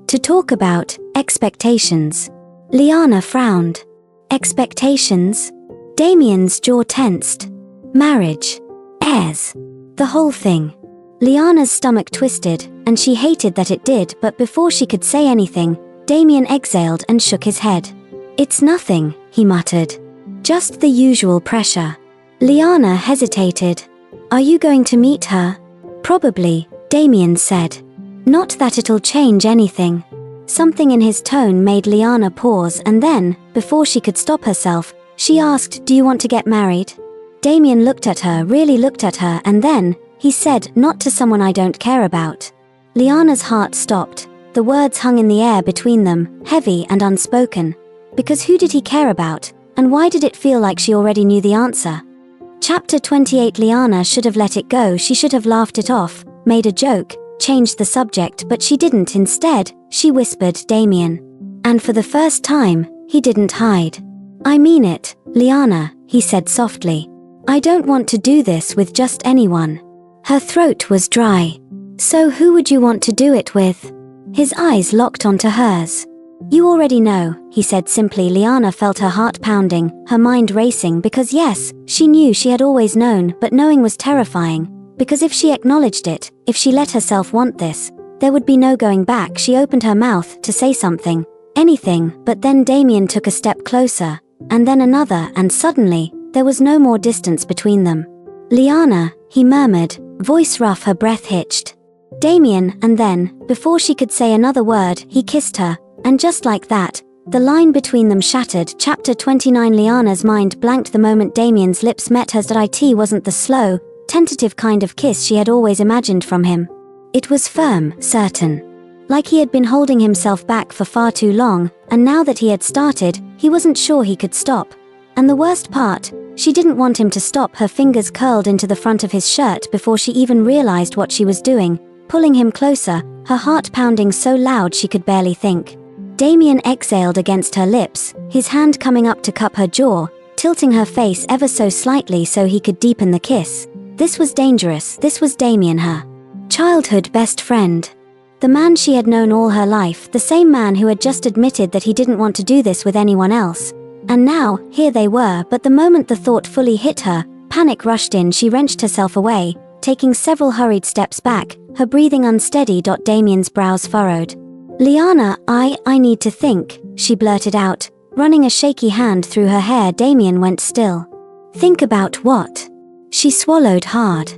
To talk about expectations. Liana frowned. Expectations? Damien's jaw tensed. Marriage. Heirs. The whole thing. Liana's stomach twisted, and she hated that it did, but before she could say anything, Damien exhaled and shook his head. It's nothing, he muttered. Just the usual pressure. Liana hesitated. Are you going to meet her? Probably, Damien said. Not that it'll change anything. Something in his tone made Liana pause, and then, before she could stop herself, she asked, do you want to get married? Damien looked at her, really looked at her, and then, he said, not to someone I don't care about. Liana's heart stopped. The words hung in the air between them, heavy and unspoken. Because who did he care about, and why did it feel like she already knew the answer? Chapter 28. Liana should have let it go. She should have laughed it off, made a joke, changed the subject, but she didn't. Instead, she whispered, Damien. And for the first time, he didn't hide. I mean it, Liana, he said softly. I don't want to do this with just anyone. Her throat was dry. So who would you want to do it with? His eyes locked onto hers. You already know, he said simply. Liana felt her heart pounding, her mind racing, because yes, she knew she had always known, but knowing was terrifying. Because if she acknowledged it, if she let herself want this, there would be no going back. She opened her mouth to say something, anything, but then Damien took a step closer, and then another, and suddenly, there was no more distance between them. Liana, he murmured, voice rough, her breath hitched. Damien, and then, before she could say another word, he kissed her, and just like that, the line between them shattered. Chapter 29. Liana's mind blanked the moment Damien's lips met hers. It wasn't the slow, tentative kind of kiss she had always imagined from him. It was firm, certain. Like he had been holding himself back for far too long, and now that he had started, he wasn't sure he could stop. And the worst part, she didn't want him to stop. Her fingers curled into the front of his shirt before she even realized what she was doing, pulling him closer, her heart pounding so loud she could barely think. Damien exhaled against her lips, his hand coming up to cup her jaw, tilting her face ever so slightly so he could deepen the kiss. This was dangerous. This was Damien, her childhood best friend. The man she had known all her life, the same man who had just admitted that he didn't want to do this with anyone else. And now, here they were, but the moment the thought fully hit her, panic rushed in. She wrenched herself away, taking several hurried steps back, her breathing unsteady. Damien's brows furrowed. Liana, I need to think, she blurted out, running a shaky hand through her hair. Damien went still. Think about what? She swallowed hard.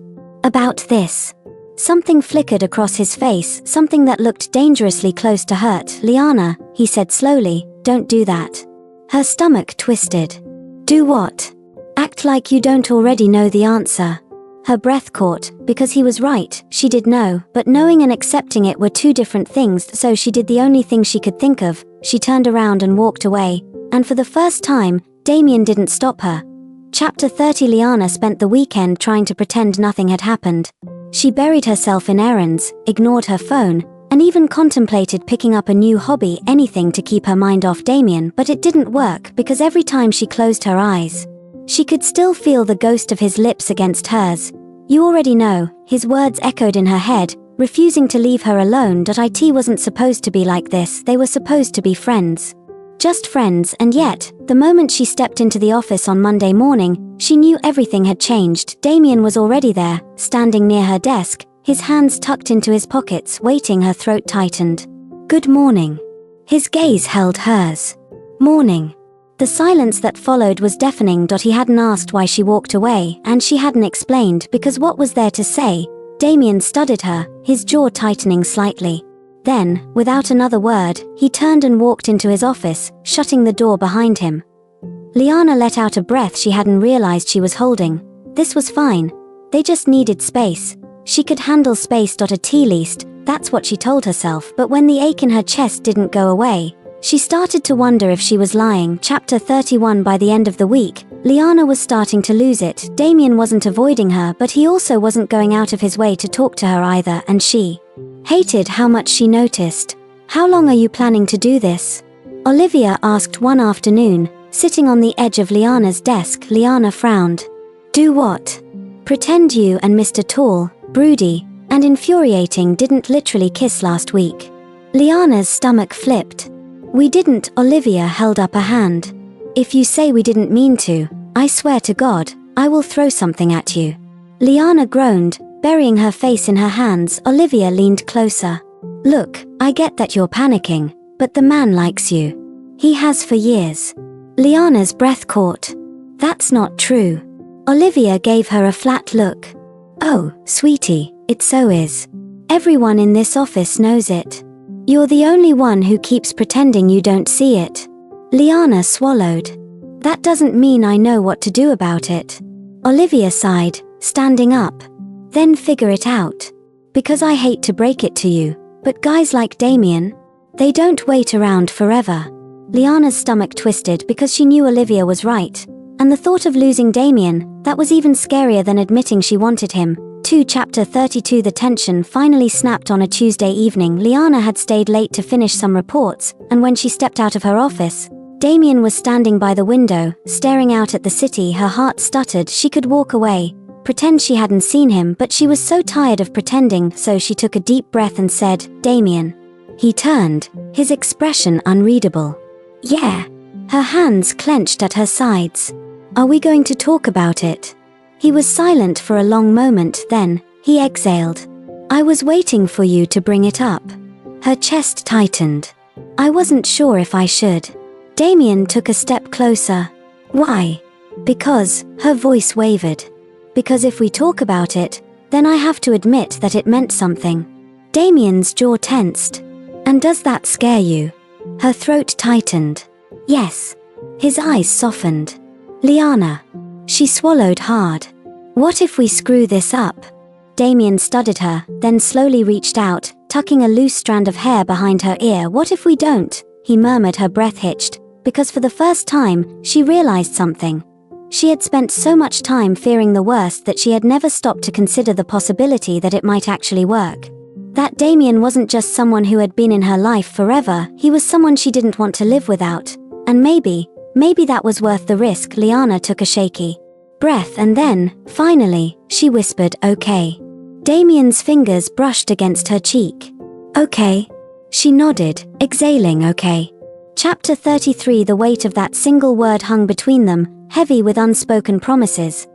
About this. Something flickered across his face, something that looked dangerously close to hurt. Liana, he said slowly, don't do that. Her stomach twisted. Do what? Act like you don't already know the answer. Her breath caught, because he was right, she did know, but knowing and accepting it were two different things, so she did the only thing she could think of. She turned around and walked away, and for the first time, Damien didn't stop her. Chapter 30. Liana spent the weekend trying to pretend nothing had happened. She buried herself in errands, ignored her phone, and even contemplated picking up a new hobby, anything to keep her mind off Damien, but it didn't work because every time she closed her eyes, she could still feel the ghost of his lips against hers. You already know, his words echoed in her head, refusing to leave her alone. It wasn't supposed to be like this. They were supposed to be friends. Just friends, and yet, the moment she stepped into the office on Monday morning, she knew everything had changed. Damien was already there, standing near her desk, his hands tucked into his pockets, waiting. Her throat tightened. Good morning. His gaze held hers. Morning. The silence that followed was deafening. He hadn't asked why she walked away, and she hadn't explained, because what was there to say? Damien studied her, his jaw tightening slightly. Then, without another word, he turned and walked into his office, shutting the door behind him. Liana let out a breath she hadn't realized she was holding. This was fine. They just needed space. She could handle space. At least, that's what she told herself. But when the ache in her chest didn't go away, she started to wonder if she was lying. Chapter 31. By the end of the week, Liana was starting to lose it. Damien wasn't avoiding her, but he also wasn't going out of his way to talk to her either, and she hated how much she noticed. How long are you planning to do this? Olivia asked one afternoon, sitting on the edge of Liana's desk. Liana frowned. Do what? Pretend you and Mr. Tall, broody, and infuriating didn't literally kiss last week. Liana's stomach flipped. We didn't. Olivia held up a hand. If you say we didn't mean to, I swear to God, I will throw something at you. Liana groaned, burying her face in her hands. Olivia leaned closer. Look, I get that you're panicking, but the man likes you. He has for years. Liana's breath caught. That's not true. Olivia gave her a flat look. Oh, sweetie, it so is. Everyone in this office knows it. You're the only one who keeps pretending you don't see it. Liana swallowed. That doesn't mean I know what to do about it. Olivia sighed, standing up. Then figure it out. Because I hate to break it to you, but guys like Damien, they don't wait around forever. Liana's stomach twisted because she knew Olivia was right, and the thought of losing Damien, that was even scarier than admitting she wanted him. Chapter 32. The tension finally snapped on a Tuesday evening. Liana had stayed late to finish some reports, and when she stepped out of her office, Damien was standing by the window, staring out at the city. Her heart stuttered. She could walk away, pretend she hadn't seen him, but she was so tired of pretending, so she took a deep breath and said, "Damien." He turned, his expression unreadable. "Yeah." Her hands clenched at her sides. "Are we going to talk about it?" He was silent for a long moment, then he exhaled. "I was waiting for you to bring it up." Her chest tightened. "I wasn't sure if I should." Damien took a step closer. "Why?" "Because," her voice wavered. "Because if we talk about it, then I have to admit that it meant something." Damien's jaw tensed. "And does that scare you?" Her throat tightened. "Yes." His eyes softened. "Liana." She swallowed hard. "What if we screw this up?" Damien studied her, then slowly reached out, tucking a loose strand of hair behind her ear. "What if we don't?" he murmured. Her breath hitched, because for the first time, she realized something. She had spent so much time fearing the worst that she had never stopped to consider the possibility that it might actually work. That Damien wasn't just someone who had been in her life forever, he was someone she didn't want to live without. And maybe that was worth the risk. Liana took a shaky breath and then, finally, she whispered, "Okay." Damien's fingers brushed against her cheek. "Okay." She nodded, exhaling, "Okay." Chapter 33. The weight of that single word hung between them, heavy with unspoken promises.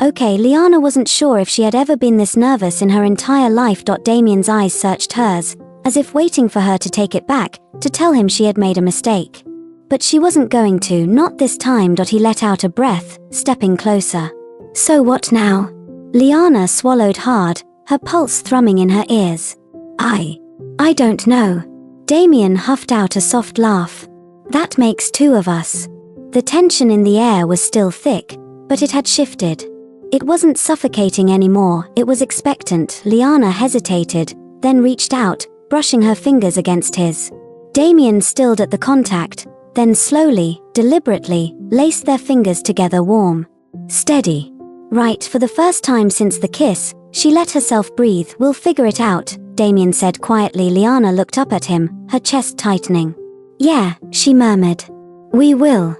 "Okay." Liana wasn't sure if she had ever been this nervous in her entire life. Damien's eyes searched hers, as if waiting for her to take it back, to tell him she had made a mistake. But she wasn't going to, not this time. He let out a breath, stepping closer. "So what now?" Liana swallowed hard, her pulse thrumming in her ears. I don't know." Damien huffed out a soft laugh. "That makes two of us." The tension in the air was still thick, but it had shifted. It wasn't suffocating anymore, it was expectant. Liana hesitated, then reached out, brushing her fingers against his. Damien stilled at the contact, then slowly, deliberately, laced their fingers together. Warm. Steady. Right. For the first time since the kiss, she let herself breathe. "We'll figure it out," Damien said quietly. Liana looked up at him, her chest tightening. "Yeah," she murmured. "We will."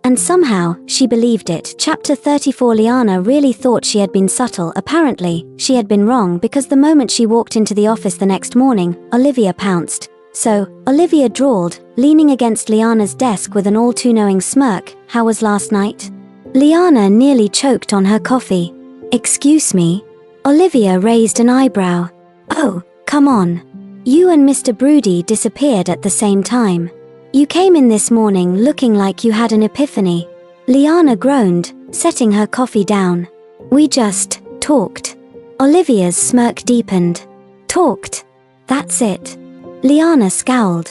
And somehow, she believed it. Chapter 34. Liana really thought she had been subtle. Apparently, she had been wrong, because the moment she walked into the office the next morning, Olivia pounced. "So," Olivia drawled, leaning against Liana's desk with an all-too-knowing smirk, "how was last night?" Liana nearly choked on her coffee. "Excuse me?" Olivia raised an eyebrow. "Oh, come on. You and Mr. Broody disappeared at the same time. You came in this morning looking like you had an epiphany." Liana groaned, setting her coffee down. "We just talked." Olivia's smirk deepened. "Talked? That's it?" Liana scowled.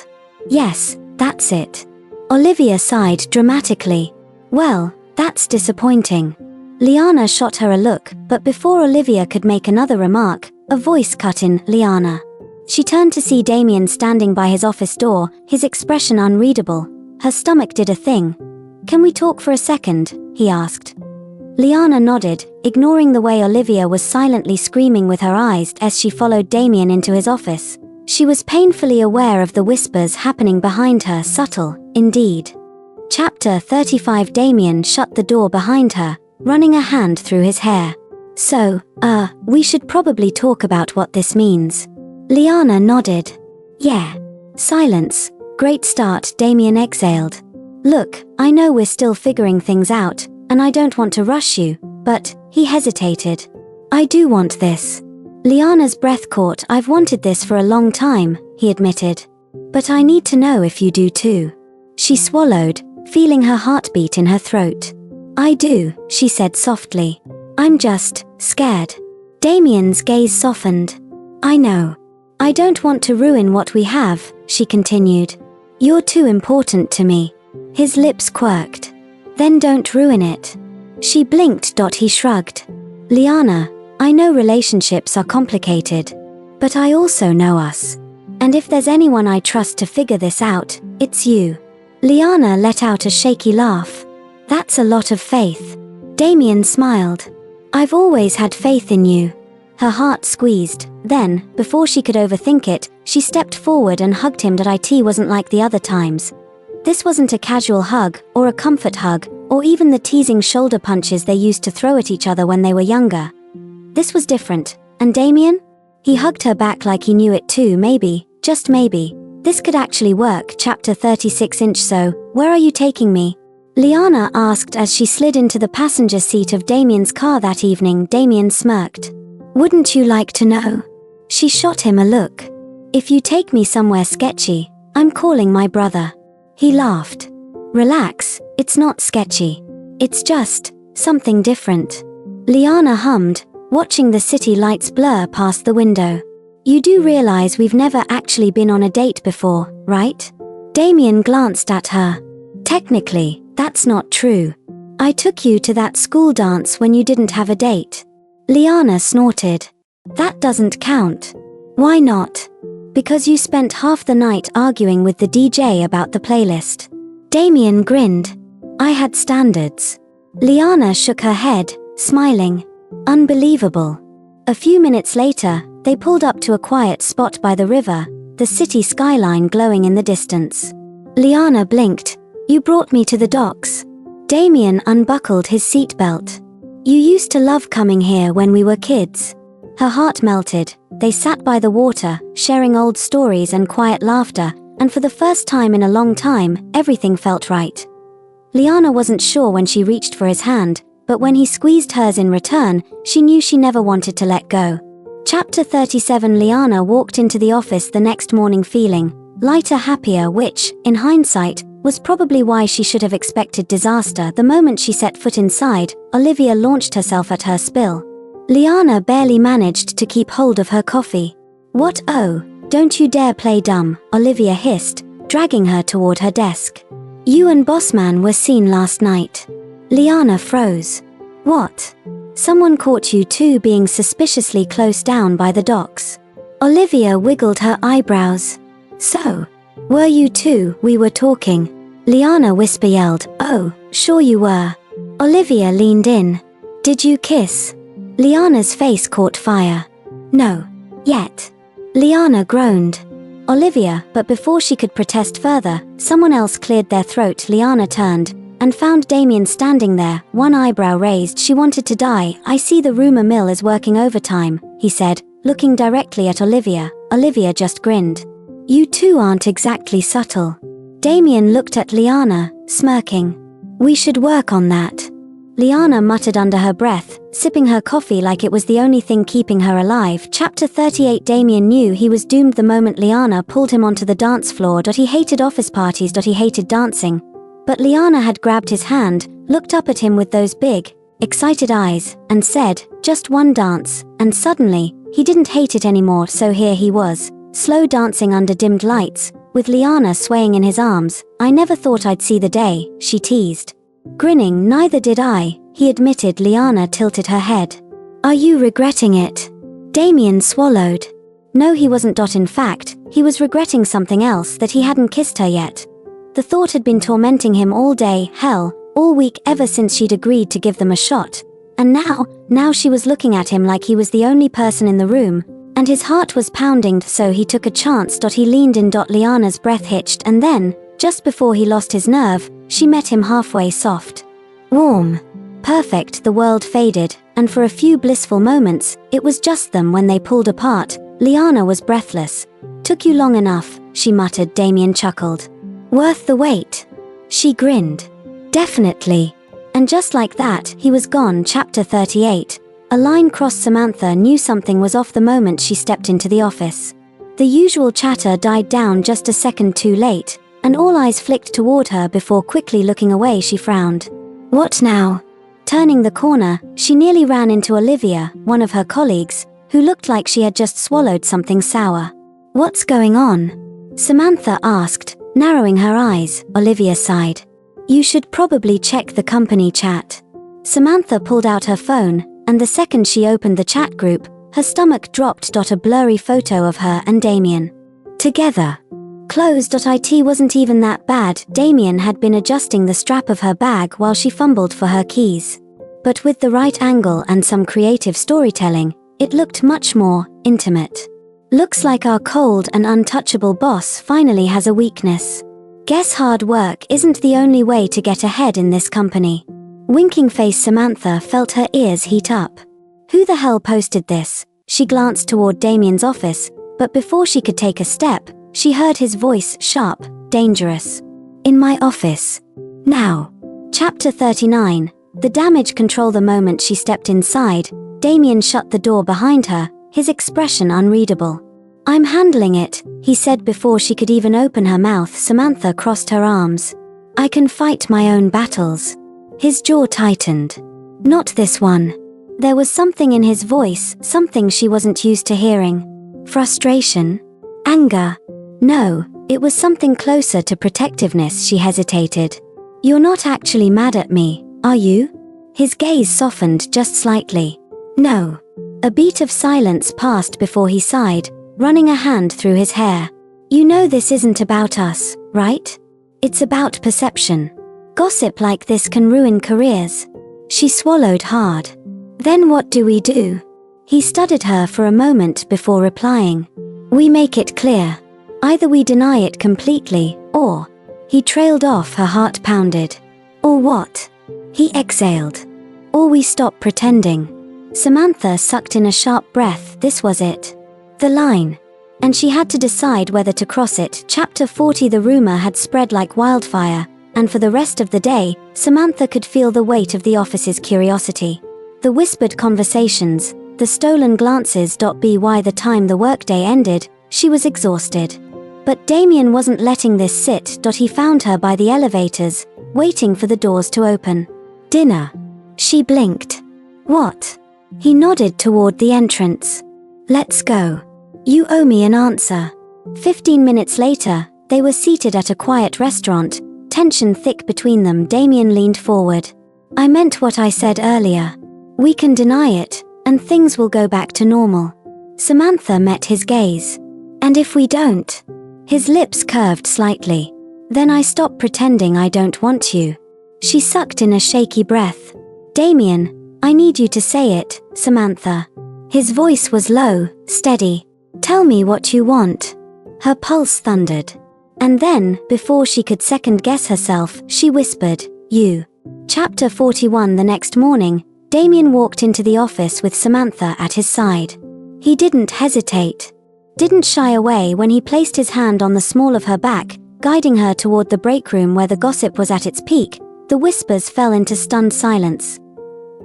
"Yes, that's it." Olivia sighed dramatically. "Well, that's disappointing." Liana shot her a look, but before Olivia could make another remark, a voice cut in. "Liana." She turned to see Damien standing by his office door, his expression unreadable. Her stomach did a thing. "Can we talk for a second?" he asked. Liana nodded, ignoring the way Olivia was silently screaming with her eyes as she followed Damien into his office. She was painfully aware of the whispers happening behind her, subtle, indeed. Chapter 35. Damien shut the door behind her, running a hand through his hair. "So, we should probably talk about what this means." Liana nodded. "Yeah." Silence. "Great start." Damien exhaled. "Look, I know we're still figuring things out, and I don't want to rush you, but," he hesitated. "I do want this." Liana's breath caught. "I've wanted this for a long time," he admitted. "But I need to know if you do too." She swallowed, feeling her heartbeat in her throat. "I do," she said softly. "I'm just scared." Damien's gaze softened. "I know. I don't want to ruin what we have," she continued. "You're too important to me." His lips quirked. "Then don't ruin it." She blinked. He shrugged. "Liana, I know relationships are complicated. But I also know us. And if there's anyone I trust to figure this out, it's you. Liana let out a shaky laugh. That's a lot of faith. Damien smiled. I've always had faith in you. Her heart squeezed. Then, before she could overthink it, she stepped forward and hugged him. It wasn't like the other times. This wasn't a casual hug, or a comfort hug, or even the teasing shoulder punches they used to throw at each other when they were younger. This was different. And Damien? He hugged her back like he knew it too. Maybe, just maybe, this could actually work. Chapter 36. So, where are you taking me? Liana asked as she slid into the passenger seat of Damien's car that evening. Damien smirked. Wouldn't you like to know? She shot him a look. If you take me somewhere sketchy, I'm calling my brother. He laughed. Relax, it's not sketchy. It's just something different. Liana hummed, watching the city lights blur past the window. You do realize we've never actually been on a date before, right? Damien glanced at her. Technically, that's not true. I took you to that school dance when you didn't have a date. Liana snorted. That doesn't count. Why not? Because you spent half the night arguing with the DJ about the playlist. Damien grinned. I had standards. Liana shook her head, smiling. Unbelievable. A few minutes later, they pulled up to a quiet spot by the river, the city skyline glowing in the distance. Liana blinked. You brought me to the docks. Damien unbuckled his seatbelt. You used to love coming here when we were kids. Her heart melted. They sat by the water, sharing old stories and quiet laughter, and for the first time in a long time, everything felt right. Liana wasn't sure when she reached for his hand, but when he squeezed hers in return, she knew she never wanted to let go. Chapter 37. Liana walked into the office the next morning feeling lighter, happier, which, in hindsight, was probably why she should have expected disaster. The moment she set foot inside, Olivia launched herself at her spill. Liana barely managed to keep hold of her coffee. What? Oh, don't you dare play dumb, Olivia hissed, dragging her toward her desk. You and Bossman were seen last night. Liana froze. What? Someone caught you two being suspiciously close down by the docks. Olivia wiggled her eyebrows. So, were you two? We were talking. Liana yelled. Oh, sure you were. Olivia leaned in. Did you kiss? Liana's face caught fire. No. Yet. Liana groaned. Olivia, but before she could protest further, someone else cleared their throat. Liana turned and found Damien standing there, one eyebrow raised. She wanted to die. I see the rumor mill is working overtime, he said, looking directly at Olivia. Olivia just grinned. You two aren't exactly subtle. Damien looked at Liana, smirking. We should work on that. Liana muttered under her breath, sipping her coffee like it was the only thing keeping her alive. Chapter 38. Damien knew he was doomed the moment Liana pulled him onto the dance floor. He hated office parties. He hated dancing. But Liana had grabbed his hand, looked up at him with those big, excited eyes, and said, just one dance, and suddenly, he didn't hate it anymore. So here he was, slow dancing under dimmed lights, with Liana swaying in his arms. I never thought I'd see the day, she teased. Grinning. Neither did I, he admitted. Liana tilted her head. Are you regretting it? Damien swallowed. No, he wasn't. In fact, he was regretting something else, that he hadn't kissed her yet. The thought had been tormenting him all day, hell, all week, ever since she'd agreed to give them a shot. And now she was looking at him like he was the only person in the room, and his heart was pounding. So he took a chance. He leaned in. Liana's breath hitched, and then, just before he lost his nerve, she met him halfway. Soft. Warm. Perfect. The world faded, and for a few blissful moments, it was just them. When they pulled apart, Liana was breathless. Took you long enough, she muttered. Damien chuckled. Worth the wait? She grinned. Definitely. And just like that, he was gone. Chapter 38. A line crossed. Samantha knew something was off the moment she stepped into the office. The usual chatter died down just a second too late, and all eyes flicked toward her before quickly looking away. She frowned. What now? Turning the corner, she nearly ran into Olivia, one of her colleagues, who looked like she had just swallowed something sour. What's going on? Samantha asked, narrowing her eyes. Olivia sighed. You should probably check the company chat. Samantha pulled out her phone, and the second she opened the chat group, Her stomach dropped. A blurry photo of her and Damien together. Close.it wasn't even that bad. Damien had been adjusting the strap of her bag while she fumbled for her keys. But with the right angle and some creative storytelling, it looked much more intimate. Looks like our cold and untouchable boss finally has a weakness. Guess hard work isn't the only way to get ahead in this company. Winking face Samantha felt her ears heat up. Who the hell posted this? She glanced toward Damien's office, but before she could take a step, she heard his voice, sharp, dangerous. In my office. Now. Chapter 39. The damage control. The moment she stepped inside, Damien shut the door behind her, his expression unreadable. I'm handling it, he said before she could even open her mouth. Samantha crossed her arms. I can fight my own battles. His jaw tightened. Not this one. There was something in his voice, something she wasn't used to hearing. Frustration? Anger? No, it was something closer to protectiveness. She hesitated. You're not actually mad at me, are you? His gaze softened just slightly. No. A beat of silence passed before he sighed, running a hand through his hair. You know this isn't about us, right? It's about perception. Gossip like this can ruin careers. She swallowed hard. Then what do we do? He studied her for a moment before replying. We make it clear. Either we deny it completely, or... He trailed off. Her heart pounded. Or what? He exhaled. Or we stop pretending. Samantha sucked in a sharp breath. This was it. The line. And she had to decide whether to cross it. Chapter 40. The rumor had spread like wildfire, and for the rest of the day, Samantha could feel the weight of the office's curiosity. The whispered conversations, the stolen glances. By the time the workday ended, she was exhausted. But Damien wasn't letting this sit. He found her by the elevators, waiting for the doors to open. Dinner. She blinked. What? He nodded toward the entrance. Let's go. You owe me an answer. 15 minutes later, they were seated at a quiet restaurant, tension thick between them. Damien leaned forward. I meant what I said earlier. We can deny it, and things will go back to normal. Samantha met his gaze. And if we don't? His lips curved slightly. Then I stop pretending I don't want you. She sucked in a shaky breath. Damien, I need you to say it, Samantha. His voice was low, steady. Tell me what you want. Her pulse thundered. And then, before she could second-guess herself, she whispered, you. Chapter 41. The next morning, Damien walked into the office with Samantha at his side. He didn't hesitate. Didn't shy away when he placed his hand on the small of her back, guiding her toward the break room where the gossip was at its peak. The whispers fell into stunned silence.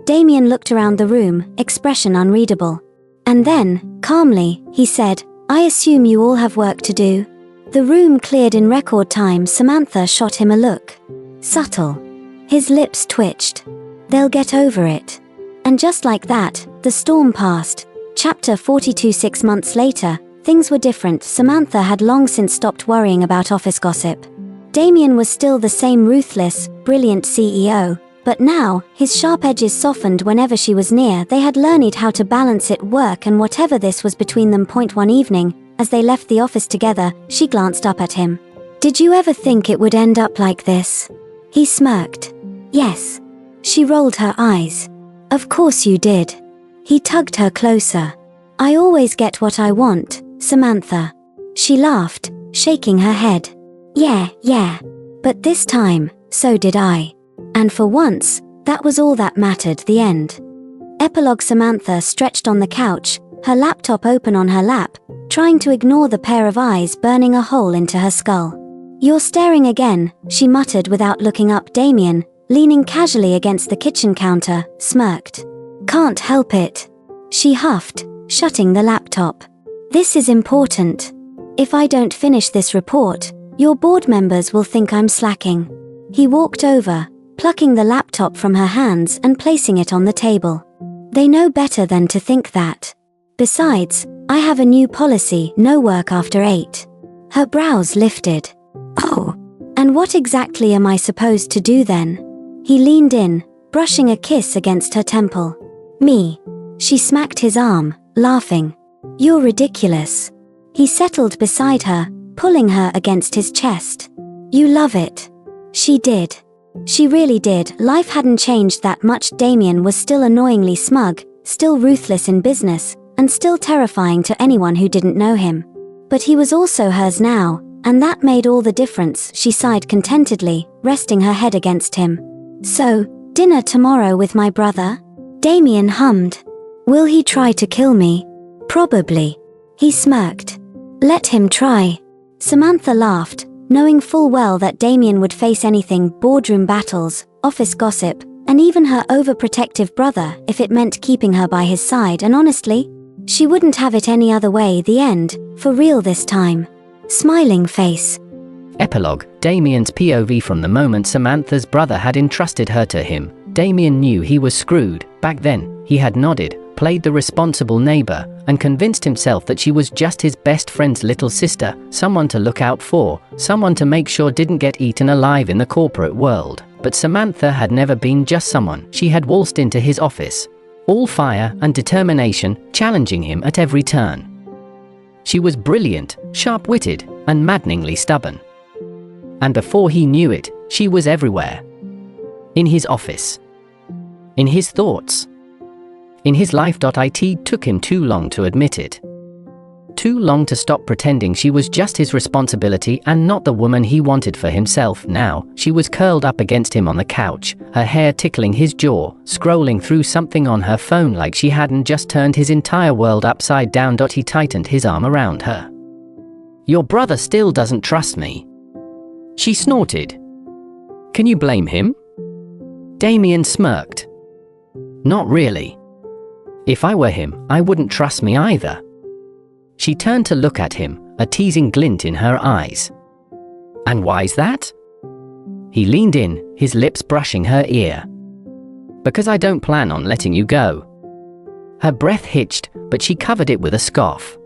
Damien looked around the room, expression unreadable. And then, calmly, he said, I assume you all have work to do. The room cleared in record time. Samantha shot him a look. Subtle. His lips twitched. They'll get over it. And just like that, the storm passed. Chapter 42. 6 months later, things were different. Samantha had long since stopped worrying about office gossip. Damien was still the same ruthless, brilliant CEO, but now, his sharp edges softened whenever she was near. They had learned how to balance it, work and whatever this was between them. One evening, as they left the office together, she glanced up at him. Did you ever think it would end up like this? He smirked. Yes. She rolled her eyes. Of course you did. He tugged her closer. I always get what I want, Samantha. She laughed, shaking her head. Yeah. But this time, so did I. And for once, that was all that mattered. The end. Epilogue. Samantha stretched on the couch, her laptop open on her lap, trying to ignore the pair of eyes burning a hole into her skull. You're staring again, she muttered without looking up. Damien, leaning casually against the kitchen counter, smirked. Can't help it. She huffed, shutting the laptop. This is important. If I don't finish this report, your board members will think I'm slacking. He walked over, plucking the laptop from her hands and placing it on the table. They know better than to think that. Besides, I have a new policy, no work after 8. Her brows lifted. Oh, and what exactly am I supposed to do then? He leaned in, brushing a kiss against her temple. Me. She smacked his arm, laughing. "You're ridiculous." He settled beside her, pulling her against his chest. "You love it." She did. She really did. Life hadn't changed that much. Damien was still annoyingly smug, still ruthless in business, and still terrifying to anyone who didn't know him. But he was also hers now, and that made all the difference. She sighed contentedly, resting her head against him. "So, dinner tomorrow with my brother?" Damien hummed. "Will he try to kill me?" "Probably." He smirked. "Let him try." Samantha laughed, knowing full well that Damien would face anything: boardroom battles, office gossip, and even her overprotective brother if it meant keeping her by his side, and honestly, she wouldn't have it any other way. The end, for real this time. Smiling face. Epilogue. Damien's POV. From the moment Samantha's brother had entrusted her to him, Damien knew he was screwed. Back then, he had nodded, played the responsible neighbor, and convinced himself that she was just his best friend's little sister, someone to look out for, someone to make sure didn't get eaten alive in the corporate world. But Samantha had never been just someone. She had waltzed into his office, all fire and determination, challenging him at every turn. She was brilliant, sharp-witted, and maddeningly stubborn. And before he knew it, she was everywhere. In his office. In his thoughts. In his life. It took him too long to admit it. Too long to stop pretending she was just his responsibility and not the woman he wanted for himself. Now, she was curled up against him on the couch, her hair tickling his jaw, scrolling through something on her phone like she hadn't just turned his entire world upside down. He tightened his arm around her. "Your brother still doesn't trust me," she snorted. "Can you blame him?" Damien smirked. "Not really. If I were him, I wouldn't trust me either." She turned to look at him, a teasing glint in her eyes. "And why's that?" He leaned in, his lips brushing her ear. "Because I don't plan on letting you go." Her breath hitched, but she covered it with a scoff.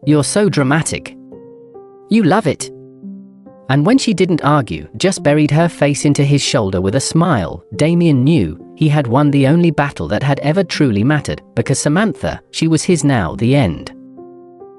"You're so dramatic. You love it." And when she didn't argue, just buried her face into his shoulder with a smile, Damien knew he had won the only battle that had ever truly mattered, because Samantha, she was his now. The end.